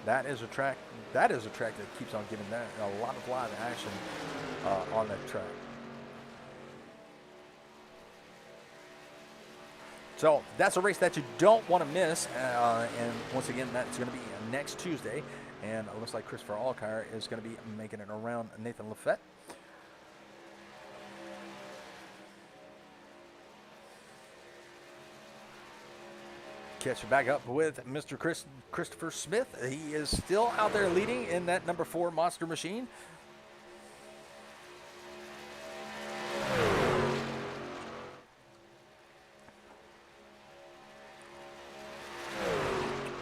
Speaker 2: That is a track that keeps on giving that a lot of live action on that track. So that's a race that you don't want to miss. And once again, that's going to be next Tuesday. And it looks like Christopher Alkire is going to be making it around Nathan Lafette. Catch you back up with Mr. Christopher Smith. He is still out there leading in that number 4 Monster Machine.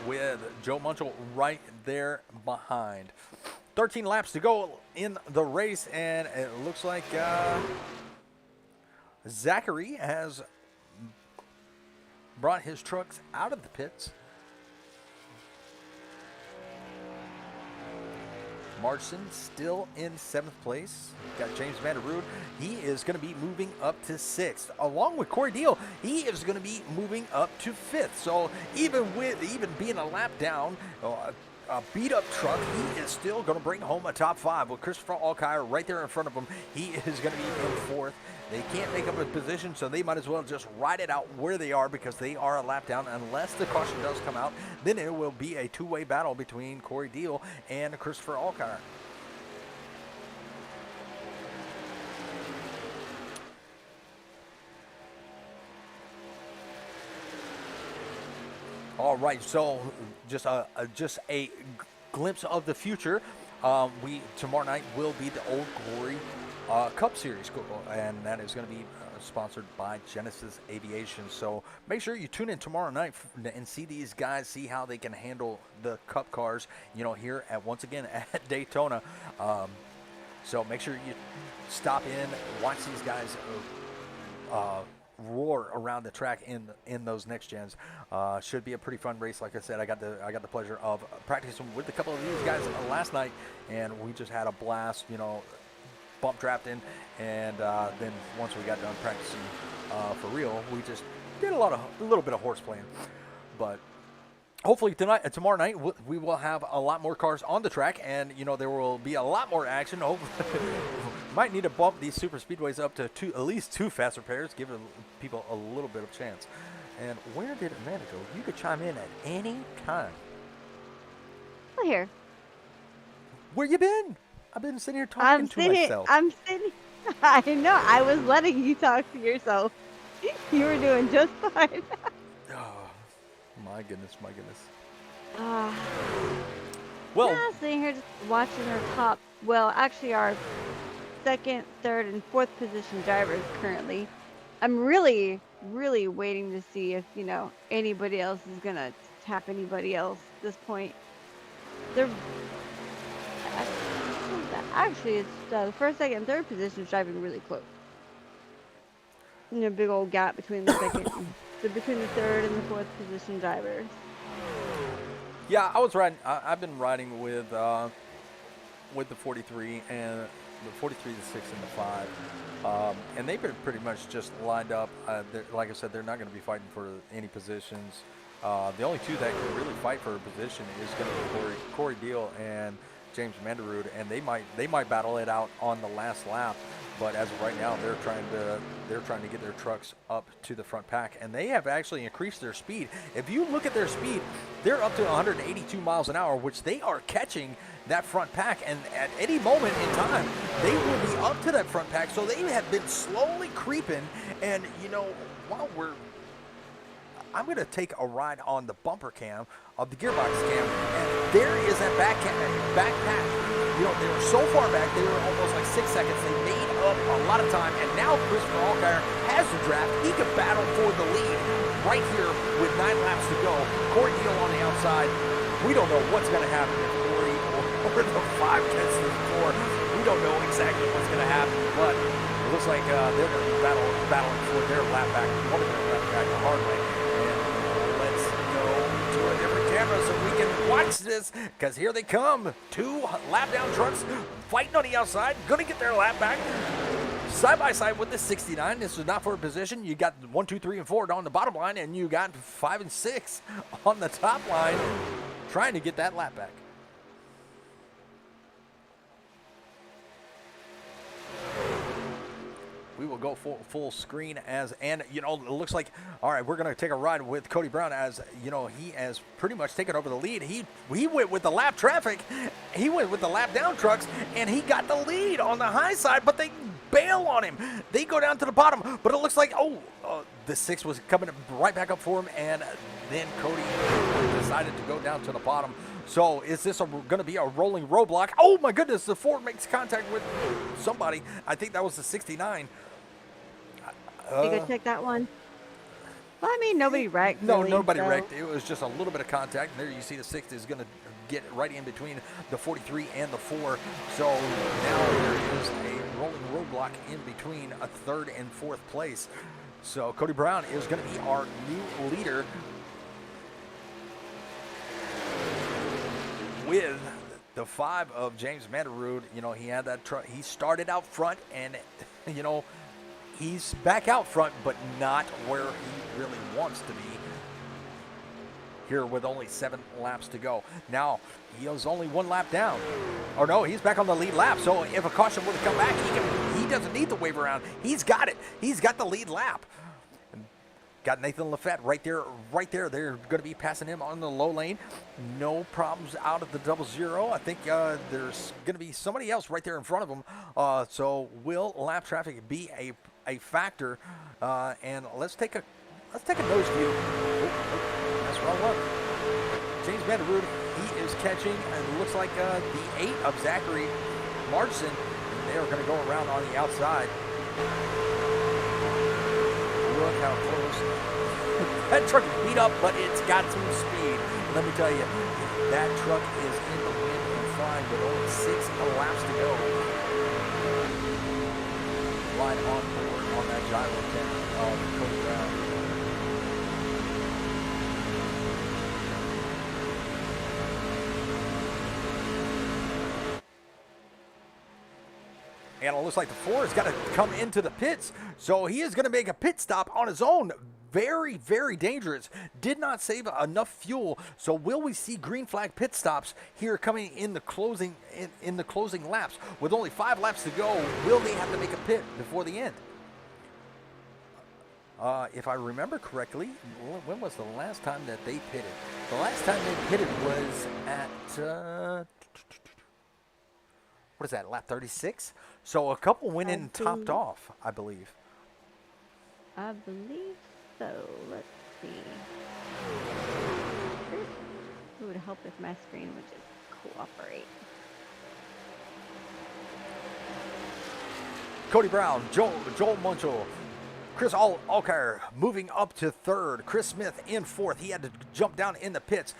Speaker 2: With Joe Munchell right there behind. 13 laps to go in the race, and it looks like Zachary has brought his trucks out of the pits. Marston still in 7th place. Got James Mandaroot. He is going to be moving up to 6th. Along with Corey Deal, he is going to be moving up to 5th. So even being a lap down, a beat-up truck, he is still going to bring home a top 5 with Christopher Alkire right there in front of him. He is going to be in 4th. They can't make up a position, so they might as well just ride it out where they are because they are a lap down. Unless the caution does come out, then it will be a 2-way battle between Corey Deal and Christopher Alkire. All right, so just a glimpse of the future. We tomorrow night will be the Old Glory Cup Series, and that is going to be sponsored by Genesis Aviation. So make sure you tune in tomorrow night and see these guys, see how they can handle the Cup cars. Here at once again at Daytona. So make sure you stop in, watch these guys roar around the track in those next gens. Should be a pretty fun race. Like I said, I got the pleasure of practicing with a couple of these guys last night, and we just had a blast. Bump drafting, and then once we got done practicing for real, we just did a little bit of horse playing. But hopefully tomorrow night, we will have a lot more cars on the track, and there will be a lot more action. Hopefully, might need to bump these super speedways up to at least 2 faster pairs, give people a little bit of chance. And where did Amanda go? You could chime in at any time.
Speaker 3: I'm here.
Speaker 2: Where you been? I've been sitting here talking to myself.
Speaker 3: I'm sitting. I know. I was letting you talk to yourself. You were doing just fine.
Speaker 2: Oh, my goodness.
Speaker 3: Well, yeah, sitting here just watching our top. Well, actually, our second, third, and fourth position drivers currently. I'm really, really waiting to see if anybody else is gonna tap anybody else at this point. They're actually it's the first, second, and third positions driving really close. A big old gap between the second, between the third and the fourth position drivers.
Speaker 2: Yeah, I've been riding with the 43 and the 43, the 6, and the 5, and they've been pretty much just lined up. Like I said, they're not going to be fighting for any positions. The only 2 that can really fight for a position is going to be Corey Deal and James Manderud, and they might battle it out on the last lap. But as of right now, they're trying to get their trucks up to the front pack, and they have actually increased their speed. If you look at their speed, they're up to 182 miles an hour, which they are catching that front pack, and at any moment in time, they will be up to that front pack. So they have been slowly creeping, and while I'm going to take a ride on the bumper cam of the gearbox cam, and there is that back pack. They were so far back, they were almost like 6 seconds. They made up a lot of time, and now Christopher Allgaier has the draft. He could battle for the lead right here with 9 laps to go. Corey Deal on the outside. We don't know what's going to happen if Corey or the 5 gets the 4. We don't know exactly what's going to happen, but it looks like they're going to be battling for their lap back, one of their lap back the hard way. Let's go to a different camera so we can watch this, because here they come. 2 lap down trucks fighting on the outside, going to get their lap back. Side by side with the 69. This is not for a position. You got 1, 2, 3, and 4 on the bottom line, and you got 5 and 6 on the top line trying to get that lap back. We will go full screen and it looks like, all right, we're going to take a ride with Cody Brown as, he has pretty much taken over the lead. He went with the lap traffic. He went with the lap down trucks, and he got the lead on the high side, but they bail on him. They go down to the bottom, but it looks like, the 6 was coming right back up for him, and then Cody decided to go down to the bottom. So is this going to be a rolling roadblock? Oh my goodness, the 4 makes contact with somebody. I think that was the 69.
Speaker 3: You go check that one. Well, I mean, nobody wrecked.
Speaker 2: No,
Speaker 3: really,
Speaker 2: nobody wrecked. It was just a little bit of contact. And there you see the 6 is going to get right in between the 43 and the 4. So now there is a rolling roadblock in between a 3rd and 4th place. So Cody Brown is going to be our new leader with the 5 of James Manderud. He had that truck. He started out front, and he's back out front, but not where he really wants to be here with only 7 laps to go. Now, he is only 1 lap down. Or no, he's back on the lead lap. So if a caution were to come back, he doesn't need to wave around. He's got it. He's got the lead lap. Got Nathan Lafette right there. They're going to be passing him on the low lane. No problems out of the 00. I think there's going to be somebody else right there in front of him. So will lap traffic be a factor? And let's take a nose view. that's wrong one. James Vanderwood, he is catching, and it looks like the 8 of Zachary Marchson. They are going to go around on the outside. Look how close. That truck is beat up, but it's got some speed. Let me tell you, that truck is in the wind and flying with only 6 laps to go. Line on board on that gyro pin of Cody Brown. And it looks like the 4 has got to come into the pits. So he is going to make a pit stop on his own. Very, very dangerous. Did not save enough fuel. So will we see green flag pit stops here coming in the closing in the closing laps? With only 5 laps to go, will they have to make a pit before the end? If I remember correctly, when was the last time that they pitted? The last time they pitted was at what is that, lap 36? So a couple went in and topped off, I believe.
Speaker 3: I believe so. Let's see. It would help if my screen would just cooperate.
Speaker 2: Cody Brown, Joel Munchel, Chris Alcar moving up to 3rd. Chris Smith in 4th. He had to jump down in the pits.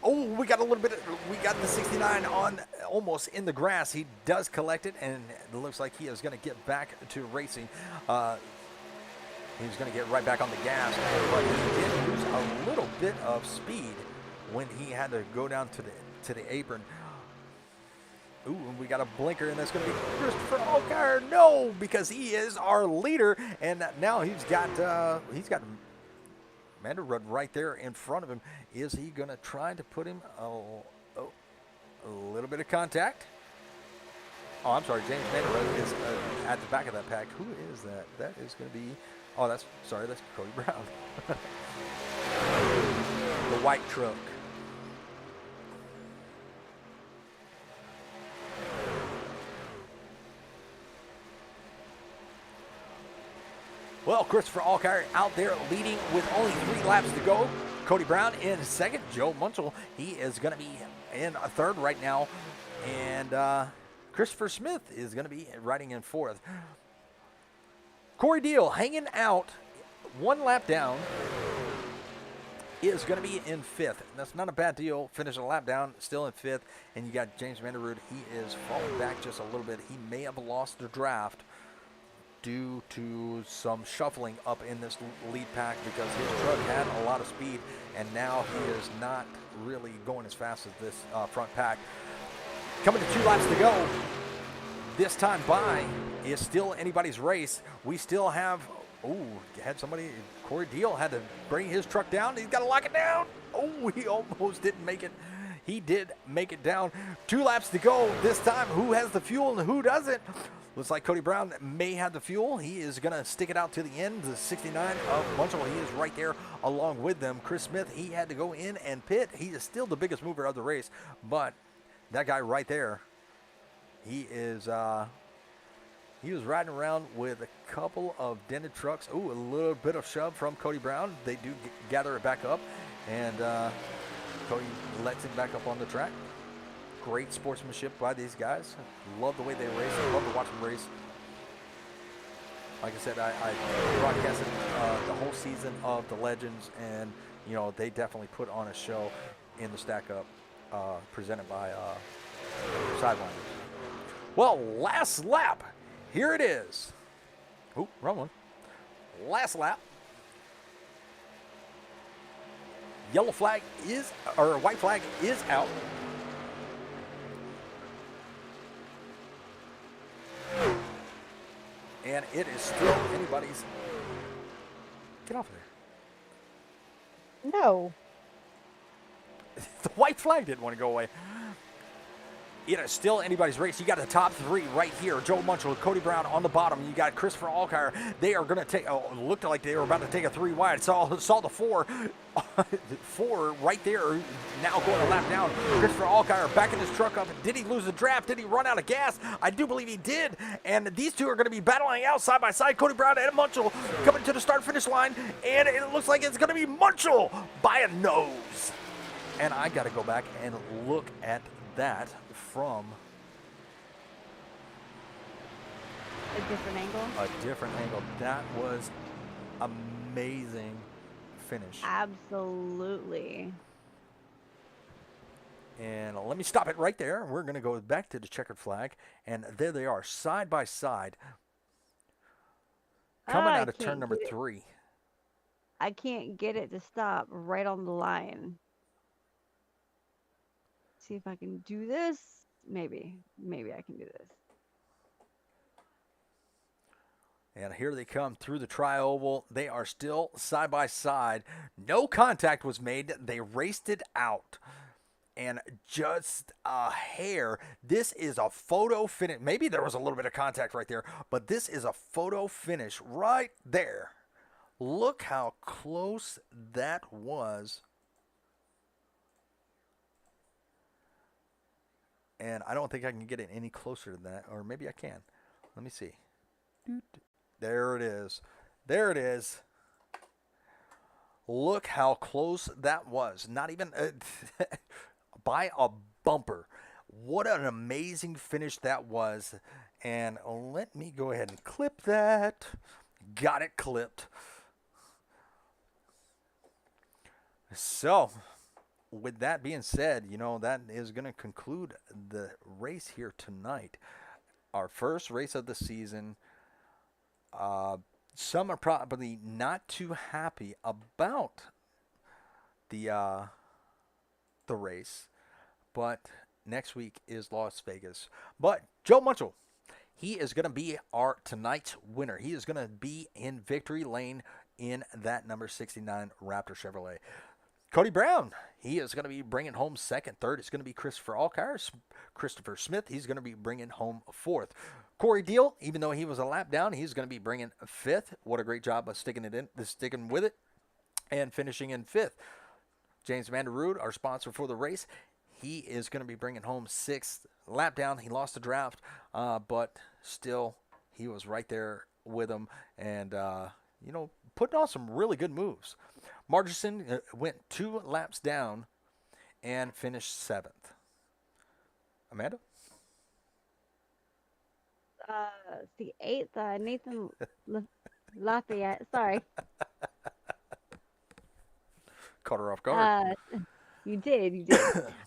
Speaker 2: Oh, we got a little bit. We got the 69 on almost in the grass. He does collect it, and it looks like he is going to get back to racing. He's going to get right back on the gas, but he did lose a little bit of speed when he had to go down to the apron. Ooh, and we got a blinker, and that's going to be Christopher Alcar. No, because he is our leader, and now he's got Manderud right there in front of him. Is he going to try to put him a little bit of contact? Oh, I'm sorry. James Manderud is at the back of that pack. Who is that? That is going to be... Oh, that's Cody Brown. The white truck. Well, Christopher Alcar out there leading with only 3 laps to go. Cody Brown in 2nd. Joe Munchel, he is going to be in 3rd right now. And Christopher Smith is going to be riding in 4th. Corey Deal hanging out 1 lap down is going to be in 5th. That's not a bad deal. Finishing a lap down, still in 5th. And you got James Vanderwood. He is falling back just a little bit. He may have lost the draft due to some shuffling up in this lead pack because his truck had a lot of speed, and now he is not really going as fast as this front pack. Coming to 2 laps to go. This time by is still anybody's race. We still have, Corey Deal had to bring his truck down. He's got to lock it down. Oh, he almost didn't make it. He did make it down. 2 laps to go. This time, who has the fuel and who doesn't? Looks like Cody Brown may have the fuel. He is going to stick it out to the end. The 69 of Munchel, he is right there along with them. Chris Smith, he had to go in and pit. He is still the biggest mover of the race, but that guy right there, he is he was riding around with a couple of dented trucks. Ooh, a little bit of shove from Cody Brown. They do gather it back up, and Cody lets it back up on the track. Great sportsmanship by these guys. Love the way they race. Love to watch them race. Like I said, I broadcasted the whole season of the Legends, and you know they definitely put on a show in the stack up presented by Sidelines. Well, last lap. Here it is. Oop, wrong one. Last lap. Yellow flag is, or white flag is out. And it is still anybody's. Get off of there.
Speaker 3: No.
Speaker 2: The white flag didn't want to go away. it is still anybody's race. You got the top three right here. Joe Munchell, Cody Brown on the bottom. You got Christopher Alkire. They are going to take, looked like they were about to take a 3 wide. Saw the 4. 4 right there. Now going a lap down. Christopher Alkire backing his truck up. Did he lose the draft? Did he run out of gas? I do believe he did. And these two are going to be battling out side by side. Cody Brown and Munchell coming to the start-finish line. And it looks like it's going to be Munchell by a nose. And I got to go back and look at that from
Speaker 3: A different angle.
Speaker 2: a different angle. That was amazing finish.
Speaker 3: Absolutely.
Speaker 2: And let me stop it right there. We're going to go back to the checkered flag. And there they are, side by side. Coming out of turn number 3.
Speaker 3: I can't get it to stop right on the line. See if I can do this. Maybe I can do this.
Speaker 2: And here they come through the tri-oval. They are still side by side. No contact was made. They raced it out. And just a hair. This is a photo finish. Maybe there was a little bit of contact right there, but this is a photo finish right there. Look how close that was. And I don't think I can get it any closer than that, or maybe I can. Let me see. There it is. There it is. Look how close that was. Not even by a bumper. What an amazing finish that was. And let me go ahead and clip that. Got it clipped. So, with that being said, that is going to conclude the race here tonight. Our first race of the season. Some are probably not too happy about the race, but next week is Las Vegas. But Joe Munchell, he is going to be our tonight's winner. He is going to be in victory lane in that number 69 Raptor Chevrolet. Cody Brown, he is going to be bringing home second. Third is going to be Christopher Alkire. Christopher Smith, he's going to be bringing home fourth. Corey Deal, even though he was a lap down, he's going to be bringing fifth. What a great job of sticking with it, and finishing in fifth. James Vanderrood, our sponsor for the race, he is going to be bringing home sixth. Lap down, he lost the draft, but still, he was right there with him, and putting on some really good moves. Margerson went 2 laps down and finished 7th. Amanda?
Speaker 3: The 8th, Nathan Lafayette. Sorry.
Speaker 2: Caught her off guard.
Speaker 3: You did.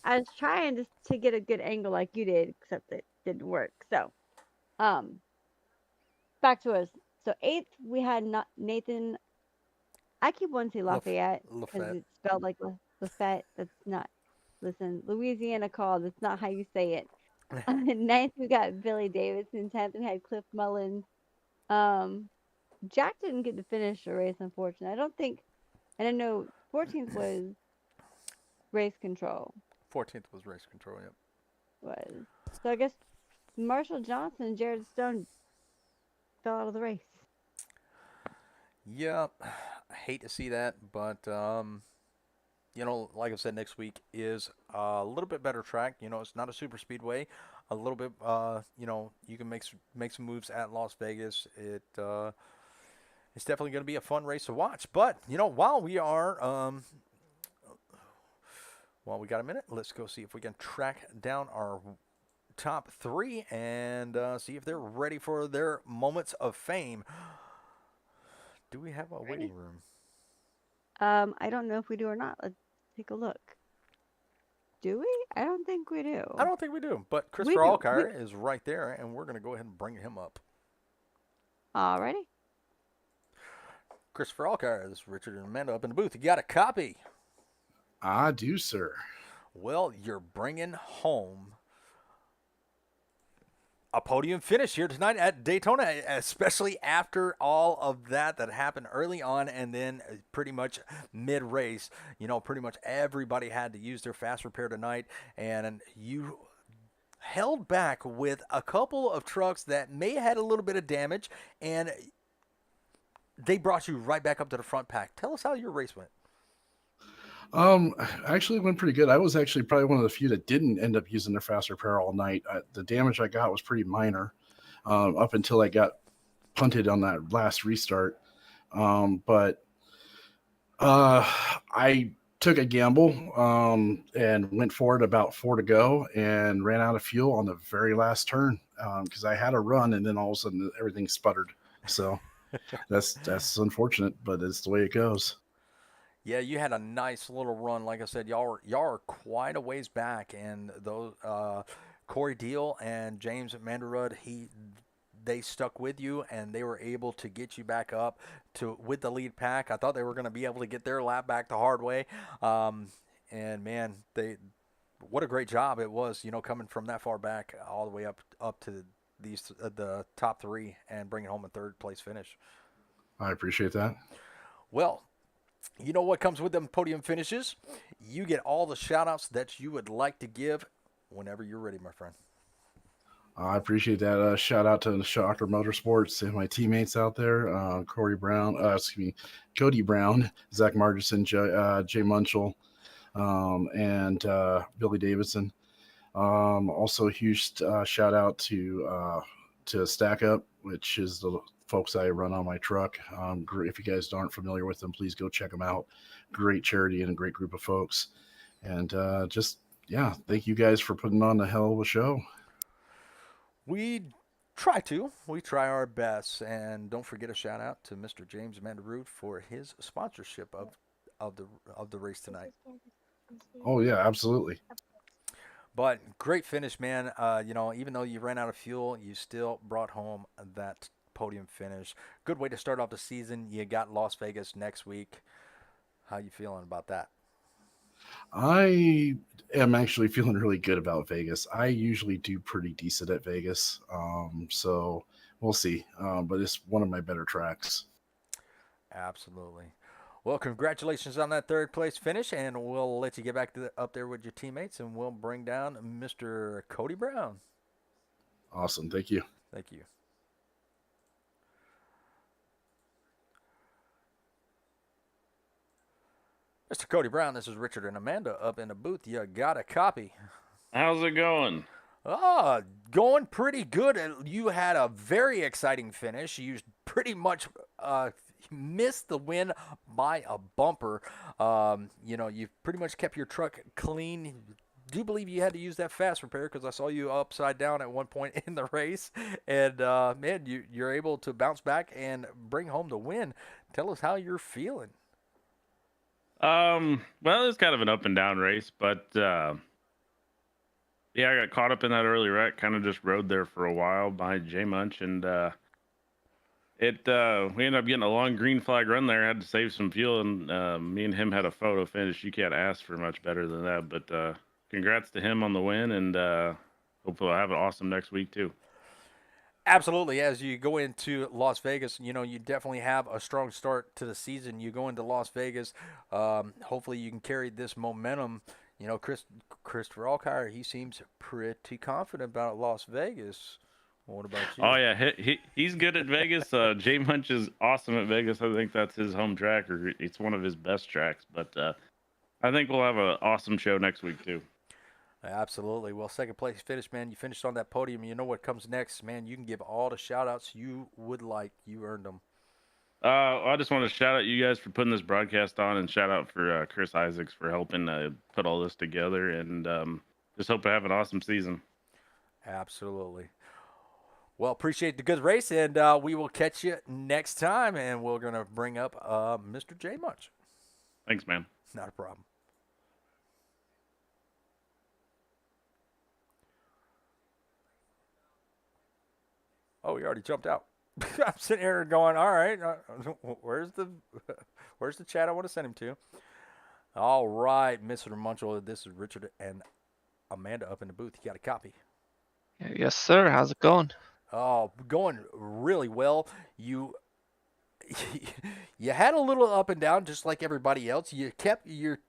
Speaker 3: I was trying to get a good angle like you did, except it didn't work. So, back to us. So 8th, we had Nathan. I keep wanting to say Lafayette because it's spelled like Lafayette. That's not. Listen, Louisiana call. That's not how you say it. 9th, we got Billy Davidson. 10th, we had Cliff Mullins. Jack didn't get to finish the race, unfortunately. I don't think. And I know 14th was race control.
Speaker 2: 14th was race control. Yep.
Speaker 3: So I guess Marshall Johnson and Jared Stone fell out of the race.
Speaker 2: Yeah, I hate to see that, but like I said, next week is a little bit better track. It's not a super speedway. A little bit, you can make some moves at Las Vegas. It's definitely going to be a fun race to watch. But while we got a minute, let's go see if we can track down our top 3 and see if they're ready for their moments of fame. Do we have a waiting room?
Speaker 3: I don't know if we do or not. Let's take a look. Do we? I don't think we do.
Speaker 2: I don't think we do. But Christopher Alkire is right there, and we're going to go ahead and bring him up.
Speaker 3: Alrighty.
Speaker 2: Christopher Alkire, this is Richard and Amanda up in the booth. You got a copy?
Speaker 7: I do, sir.
Speaker 2: Well, you're bringing home a podium finish here tonight at Daytona, especially after all of that happened early on and then pretty much mid-race. Pretty much everybody had to use their fast repair tonight, and you held back with a couple of trucks that may have had a little bit of damage, and they brought you right back up to the front pack. Tell us how your race went.
Speaker 7: Actually, it went pretty good. I was actually probably one of the few that didn't end up using their fast repair all night. The damage I got was pretty minor, up until I got punted on that last restart. But I took a gamble, and went for it about 4 to go and ran out of fuel on the very last turn, because I had a run and then all of a sudden everything sputtered. So that's unfortunate, but it's the way it goes.
Speaker 2: Yeah, you had a nice little run. Like I said, y'all are quite a ways back, and those Corey Deal and James Manderud, they stuck with you, and they were able to get you back up to with the lead pack. I thought they were going to be able to get their lap back the hard way, and man, what a great job it was. Coming from that far back all the way up to these the top three and bringing home a third place finish.
Speaker 7: I appreciate that.
Speaker 2: Well, you know what comes with them podium finishes? You get all the shout-outs that you would like to give whenever you're ready, my friend.
Speaker 7: I appreciate that. Shout out to Shocker Motorsports and my teammates out there, Cody Brown, Zach Margison, Jay Munchell, and Billy Davidson. Also a huge shout out to Stack Up, which is the folks I run on my truck. If you guys aren't familiar with them, please go check them out. Great charity and a great group of folks. And thank you guys for putting on a hell of a show.
Speaker 2: We try our best, and don't forget a shout out to Mr. James Manderud for his sponsorship of the race tonight.
Speaker 7: Oh yeah, absolutely.
Speaker 2: But great finish, man. Even though you ran out of fuel, you still brought home that podium finish. Good way to start off the season. You got Las Vegas next week. How you feeling about that?
Speaker 7: I am actually feeling really good about Vegas. I usually do pretty decent at Vegas. So we'll see. But it's one of my better tracks.
Speaker 2: Absolutely. Well, congratulations on that third place finish, and we'll let you get back up there with your teammates, and we'll bring down Mr. Cody Brown.
Speaker 7: Awesome. Thank you.
Speaker 2: Thank you. Mr. Cody Brown, this is Richard and Amanda up in the booth. You got a copy.
Speaker 8: How's it going?
Speaker 2: Going pretty good. You had a very exciting finish. You pretty much missed the win by a bumper. You pretty much kept your truck clean. Do believe you had to use that fast repair because I saw you upside down at one point in the race. And, man, you're able to bounce back and bring home the win. Tell us how you're feeling.
Speaker 8: Well, it's kind of an up and down race, but I got caught up in that early wreck. Kind of just rode there for a while behind J Munch, and we ended up getting a long green flag run there. Had to save some fuel, and me and him had a photo finish. You can't ask for much better than that. But congrats to him on the win, and hopefully we'll have an awesome next week too.
Speaker 2: Absolutely. As you go into Las Vegas, you definitely have a strong start to the season. You go into Las Vegas. Hopefully you can carry this momentum. Christopher Alkire, he seems pretty confident about Las Vegas. What about you?
Speaker 8: Oh, yeah. He's good at Vegas. J Munch is awesome at Vegas. I think that's his home track, or it's one of his best tracks. But I think we'll have an awesome show next week too.
Speaker 2: Absolutely. Well, second place finish, man. You finished on that podium. You know what comes next, man. You can give all the shout-outs you would like. You earned them.
Speaker 8: I just want to shout out you guys for putting this broadcast on, and shout out for Chris Isaacs for helping put all this together, and just hope to have an awesome season.
Speaker 2: Absolutely. Well, appreciate the good race, and we will catch you next time, and we're going to bring up Mr. J Munch.
Speaker 8: Thanks, man.
Speaker 2: Not a problem. Oh, he already jumped out. I'm sitting here going, all right, where's the chat I want to send him to? All right, Mr. Munchell, this is Richard and Amanda up in the booth. You got a copy?
Speaker 9: Yes, sir. How's it going?
Speaker 2: Oh, going really well. You had a little up and down just like everybody else. You kept your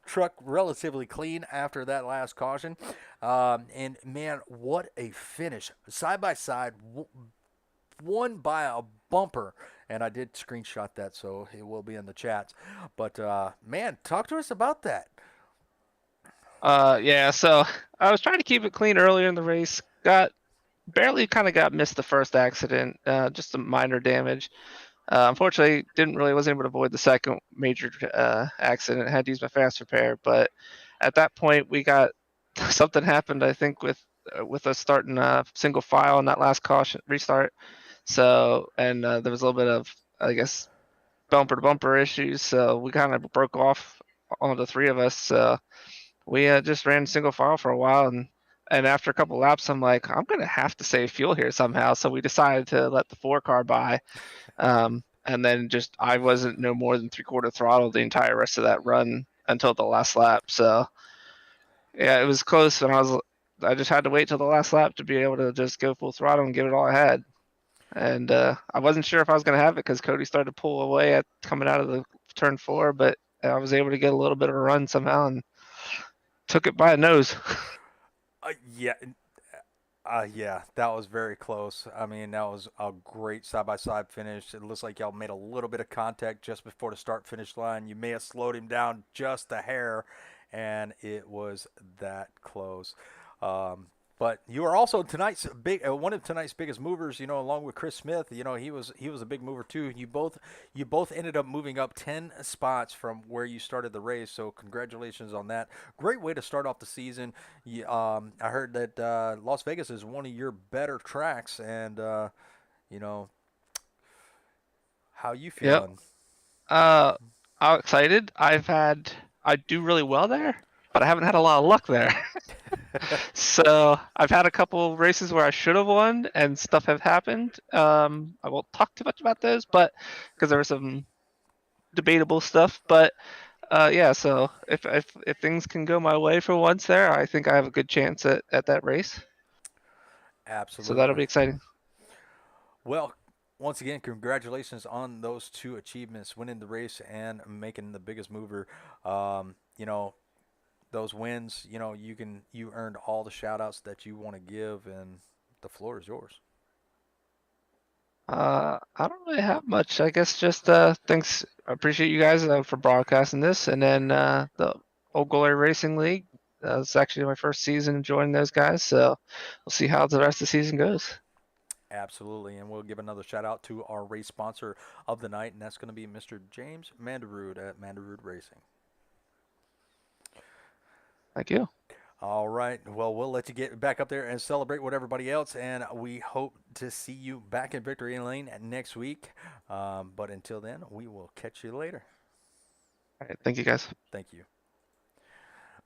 Speaker 2: truck relatively clean after that last caution. And man, what a finish. Side by side, won by a bumper. And I did screenshot that, so it will be in the chats. But man, talk to us about that.
Speaker 9: Yeah, so I was trying to keep it clean earlier in the race. Got missed the first accident, just some minor damage. Unfortunately, wasn't able to avoid the second major accident. Had to use my fast repair, but at that point we got something happened. I think with us starting single file on that last caution restart. So and there was a little bit of, I guess, bumper to bumper issues. So we kind of broke off on the three of us. So we just ran single file for a while, and after a couple laps, I'm like, I'm gonna have to save fuel here somehow. So we decided to let the 4 car by, and then just I wasn't no more than 3/4 throttle the entire rest of that run until the last lap. So yeah, it was close, and I just had to wait till the last lap to be able to just go full throttle and give it all I had. And I wasn't sure if I was gonna have it because Cody started to pull away at coming out of the turn 4, but I was able to get a little bit of a run somehow and took it by a nose.
Speaker 2: Yeah. Yeah, that was very close. I mean, that was a great side-by-side finish. It looks like y'all made a little bit of contact just before the start-finish line. You may have slowed him down just a hair, and it was that close. But you are also one of tonight's biggest movers. Along with Chris Smith. He was a big mover too. You both ended up moving up 10 spots from where you started the race. So congratulations on that. Great way to start off the season. I heard that Las Vegas is one of your better tracks, and how you
Speaker 9: Yep.
Speaker 2: feeling?
Speaker 9: I'm excited. I do really well there, but I haven't had a lot of luck there. So I've had a couple races where I should have won and stuff have happened. I won't talk too much about those, but because there was some debatable stuff. But yeah, so if things can go my way for once there, I think I have a good chance at that race. So that'll
Speaker 2: Absolutely.
Speaker 9: be exciting.
Speaker 2: Well, once again, congratulations on those two achievements, winning the race and making the biggest mover. Um, you know, those wins, you earned all the shout outs that you want to give, and the floor is yours.
Speaker 9: I don't really have much. I guess just thanks. I appreciate you guys for broadcasting this, and then the Old Glory Racing League. It's actually my first season joining those guys, so we'll see how the rest of the season goes.
Speaker 2: Absolutely, and we'll give another shout out to our race sponsor of the night, and that's going to be Mr. James Mandarud at Mandarud Racing.
Speaker 9: Thank you.
Speaker 2: All right. Well, we'll let you get back up there and celebrate with everybody else, and we hope to see you back in Victory Lane next week. But until then, we will catch you later.
Speaker 9: All right, thank you guys.
Speaker 2: Thank you.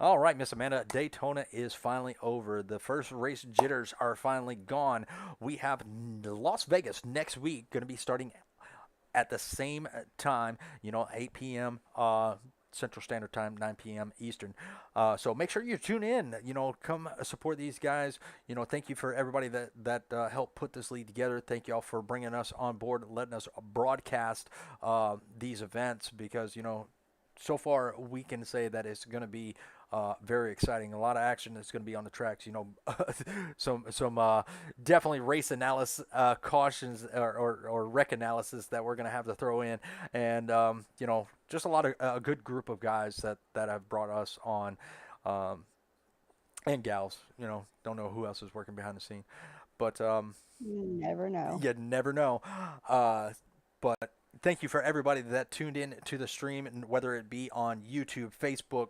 Speaker 2: All right, Miss Amanda, Daytona is finally over. The first race jitters are finally gone. We have Las Vegas next week, going to be starting at the same time, 8 p.m. Central Standard Time, 9 p.m. Eastern. So make sure you tune in. Come support these guys. Thank you for everybody that helped put this league together. Thank you all for bringing us on board, letting us broadcast these events because so far we can say that it's going to be very exciting. A lot of action that's going to be on the tracks. Some definitely race analysis, cautions or wreck analysis that we're going to have to throw in, and just a lot of a good group of guys that have brought us on, and gals. Don't know who else is working behind the scene, but
Speaker 3: You never know.
Speaker 2: you never know. But thank you for everybody that tuned in to the stream, and whether it be on YouTube, Facebook,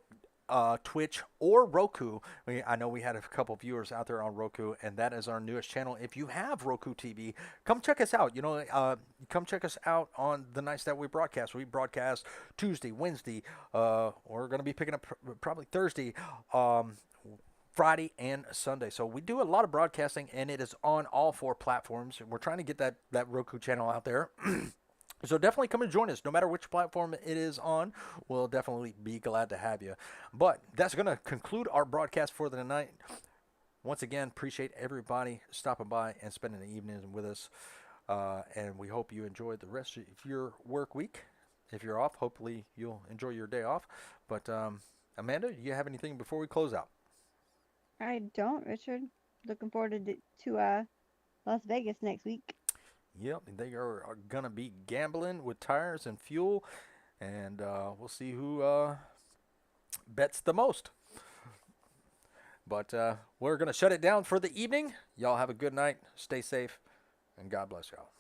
Speaker 2: Twitch, or Roku. I know we had a couple viewers out there on Roku, and that is our newest channel. If you have Roku TV, come check us out. Come check us out on the nights that we broadcast. We broadcast Tuesday, Wednesday. We're going to be picking up probably Thursday. Friday and Sunday. So we do a lot of broadcasting, and it is on all 4 platforms. We're trying to get that Roku channel out there. So definitely come and join us. No matter which platform it is on, we'll definitely be glad to have you. But that's going to conclude our broadcast for the night. Once again, appreciate everybody stopping by and spending the evening with us. And we hope you enjoyed the rest of your work week. If you're off, hopefully you'll enjoy your day off. But Amanda, do you have anything before we close out?
Speaker 3: I don't, Richard. Looking forward to Las Vegas next week.
Speaker 2: Yep, they are going to be gambling with tires and fuel, and we'll see who bets the most. But we're going to shut it down for the evening. Y'all have a good night. Stay safe, and God bless y'all.